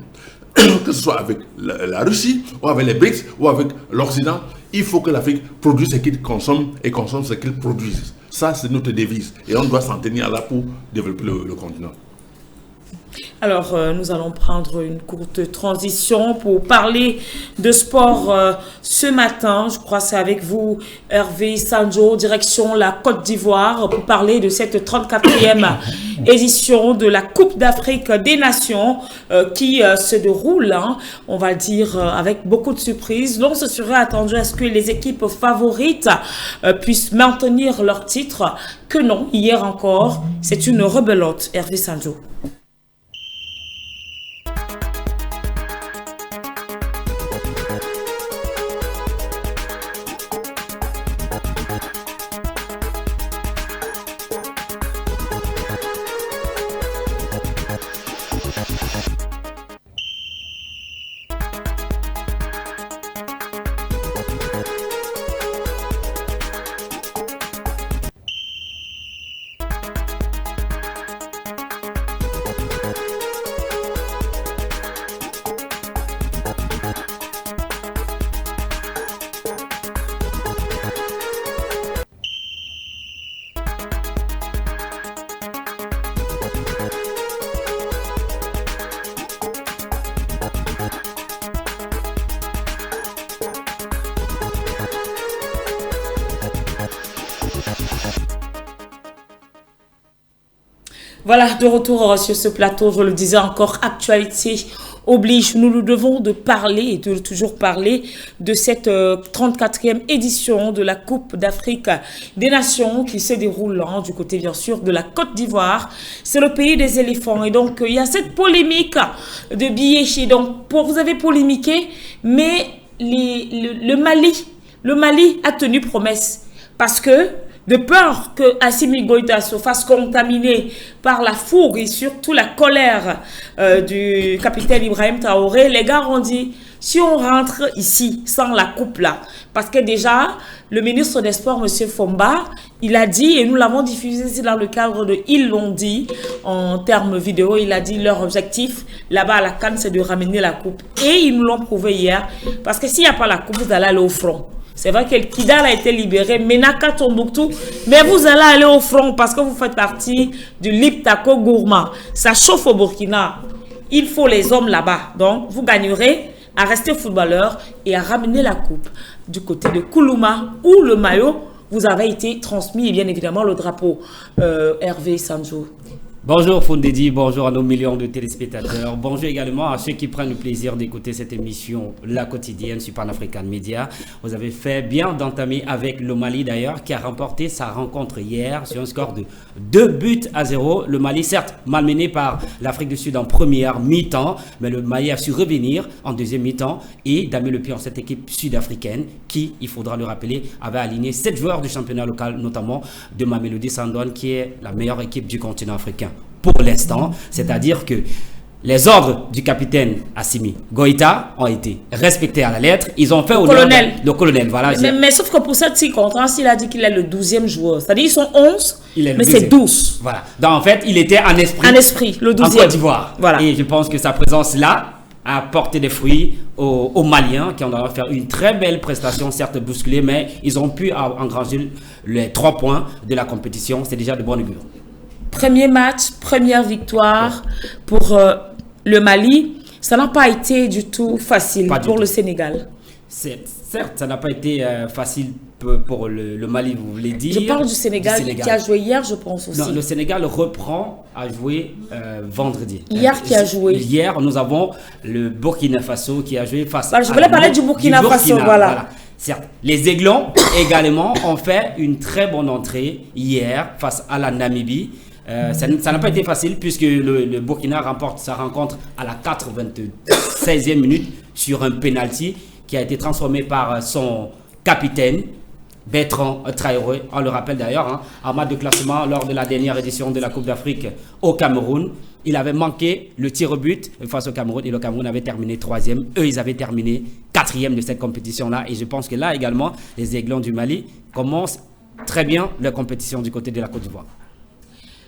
Que ce soit avec la Russie, ou avec les BRICS, ou avec l'Occident, il faut que l'Afrique produise ce qu'il consomme et consomme ce qu'il produise. Ça, c'est notre devise. Et on doit s'en tenir là pour développer le continent. Alors, nous allons prendre une courte transition pour parler de sport ce matin. Je crois que c'est avec vous, Hervé Sanjo, direction la Côte d'Ivoire, pour parler de cette 34e édition de la Coupe d'Afrique des Nations qui se déroule, on va dire, avec beaucoup de surprises. Donc, ce serait attendu à ce que les équipes favorites puissent maintenir leur titre. Que non, hier encore, c'est une rebelote, Hervé Sanjo. Voilà, de retour sur ce plateau, je le disais encore, actualité oblige. Nous devons de parler et de toujours parler de cette 34e édition de la Coupe d'Afrique des Nations qui se déroule du côté, bien sûr, de la Côte d'Ivoire. C'est le pays des éléphants. Et donc, il y a cette polémique de billets. Donc, vous avez polémiqué, mais le Mali a tenu promesse. Parce que, de peur que Assimi Goïta se fasse contaminer par la fougue et surtout la colère du capitaine Ibrahim Traoré, les gars ont dit, si on rentre ici sans la coupe là, parce que déjà, le ministre des Sports, M. Fomba, il a dit, et nous l'avons diffusé dans le cadre de Ils l'ont dit, en termes vidéo, il a dit leur objectif là-bas à la CAN, c'est de ramener la coupe. Et ils nous l'ont prouvé hier, parce que s'il n'y a pas la coupe, vous allez aller au front. C'est vrai que Kidal a été libéré, Menaka, Tombouctou, mais vous allez aller au front parce que vous faites partie du Liptako Gourma. Ça chauffe au Burkina. Il faut les hommes là-bas. Donc, vous gagnerez à rester footballeur et à ramener la coupe du côté de Koulouma où le maillot vous avait été transmis et bien évidemment le drapeau Hervé Sanjo. Bonjour Fondedi, bonjour à nos millions de téléspectateurs, bonjour également à ceux qui prennent le plaisir d'écouter cette émission La Quotidienne sur Pan-African Media. Vous avez fait bien d'entamer avec le Mali d'ailleurs qui a remporté sa rencontre hier sur un score de 2-0. Le Mali certes malmené par l'Afrique du Sud en première mi-temps, mais le Mali a su revenir en deuxième mi-temps et damer le pied en cette équipe sud-africaine qui, il faudra le rappeler, avait aligné 7 joueurs du championnat local, notamment de Mamelodi Sundowns qui est la meilleure équipe du continent africain. Pour l'instant, c'est-à-dire que les ordres du capitaine Assimi Goïta ont été respectés à la lettre. Ils ont fait au colonel. Le colonel, voilà. Mais sauf que pour cette circonstance, il a dit qu'il est le 12e joueur. C'est-à-dire qu'ils sont 11, mais c'est 12. Voilà. Donc en fait, il était en esprit. En esprit, le 12e. En Côte d'Ivoire. Voilà. Et je pense que sa présence là a porté des fruits aux Maliens qui ont fait une très belle prestation, certes bousculée, mais ils ont pu engranger les 3 points de la compétition. C'est déjà de bon augure. Premier match, première victoire pour le Mali. Ça n'a pas été du tout facile pour le Sénégal. Certes, ça n'a pas été facile pour le Mali, vous voulez dire. Je parle du Sénégal qui a joué hier, je pense aussi. Non, le Sénégal reprend à jouer vendredi. Hier qui a joué. Hier, nous avons le Burkina Faso qui a joué face je voulais parler du Burkina Faso, voilà. Certes, les Aiglons également ont fait une très bonne entrée hier face à la Namibie. Ça n'a pas été facile puisque le Burkina remporte sa rencontre à la 96e minute sur un penalty qui a été transformé par son capitaine Bertrand Traoré. On le rappelle d'ailleurs, en match de classement lors de la dernière édition de la Coupe d'Afrique au Cameroun. Il avait manqué le tir au but face au Cameroun et le Cameroun avait terminé 3e. Eux, ils avaient terminé 4e de cette compétition-là. Et je pense que là également, les Aiglons du Mali commencent très bien leur compétition du côté de la Côte d'Ivoire.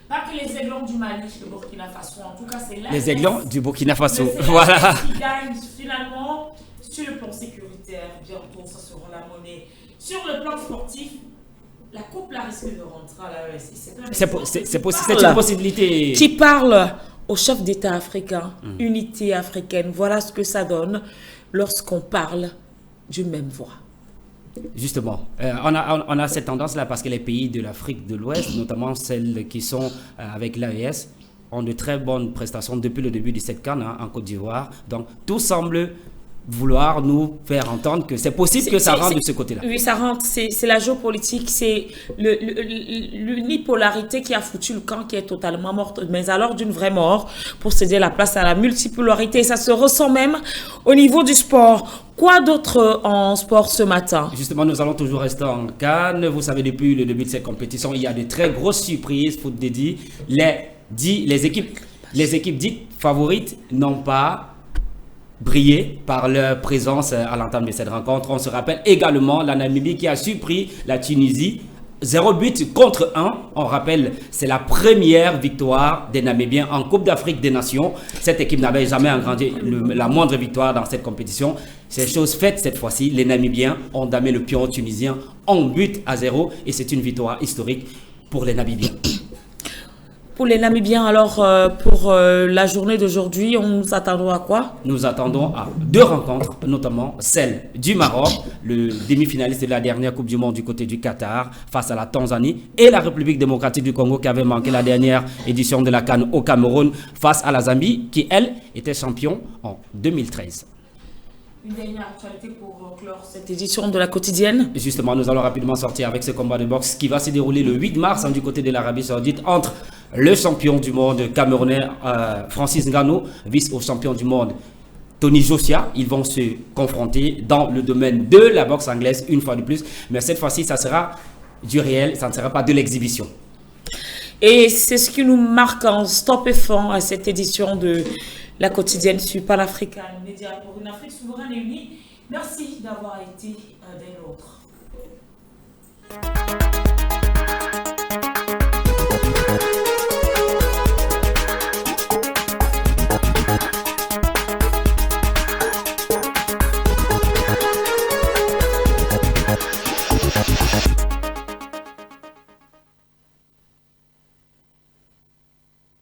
Pas que les Aiglons du Mali, le Burkina Faso, en tout cas c'est là. Les Aiglons du Burkina Faso, voilà. Qui gagnent finalement sur le plan sécuritaire, bientôt ça sera la monnaie. Sur le plan sportif, la coupe là risque de rentrer à la ES. C'est une possibilité. Qui parle au chef d'État africain, unité africaine, voilà ce que ça donne lorsqu'on parle d'une même voix. Justement, on a cette tendance-là parce que les pays de l'Afrique de l'Ouest, notamment celles qui sont avec l'AES, ont de très bonnes prestations depuis le début de cette CAN en Côte d'Ivoire. Donc, tout semble vouloir nous faire entendre que c'est possible que ça rentre de ce côté-là. Oui, ça rentre. C'est la géopolitique, c'est l'unipolarité qui a foutu le camp qui est totalement morte, mais alors d'une vraie mort pour céder la place à la multipolarité. Ça se ressent même au niveau du sport. Quoi d'autre en sport ce matin? Justement, nous allons toujours rester en Cannes. Vous savez, depuis le début de cette compétition, il y a de très grosses surprises, faut te dire. Les équipes dites favorites n'ont pas brillé par leur présence à l'entame de cette rencontre. On se rappelle également la Namibie qui a surpris la Tunisie 0 but contre 1. On rappelle, c'est la première victoire des Namibiens en Coupe d'Afrique des Nations. Cette équipe n'avait jamais engrangé la moindre victoire dans cette compétition. C'est chose faite cette fois-ci. Les Namibiens ont damé le pion tunisien en but à 0 et c'est une victoire historique pour les Namibiens. Pour les Namibiens, alors, pour la journée d'aujourd'hui, on nous attendons à quoi? Nous attendons à 2 rencontres, notamment celle du Maroc, le demi-finaliste de la dernière Coupe du Monde du côté du Qatar, face à la Tanzanie, et la République démocratique du Congo qui avait manqué la dernière édition de la CAN au Cameroun, face à la Zambie, qui, elle, était champion en 2013. Une dernière actualité pour clore cette édition de la quotidienne. Justement, nous allons rapidement sortir avec ce combat de boxe qui va se dérouler le 8 mars du côté de l'Arabie Saoudite entre le champion du monde camerounais Francis Ngannou vice au champion du monde Tony Joshua. Ils vont se confronter dans le domaine de la boxe anglaise une fois de plus. Mais cette fois-ci, ça sera du réel, ça ne sera pas de l'exhibition. Et c'est ce qui nous marque en stop et fin à cette édition de la quotidienne sur Panafrican Média pour une Afrique souveraine et unie. Merci d'avoir été des nôtres.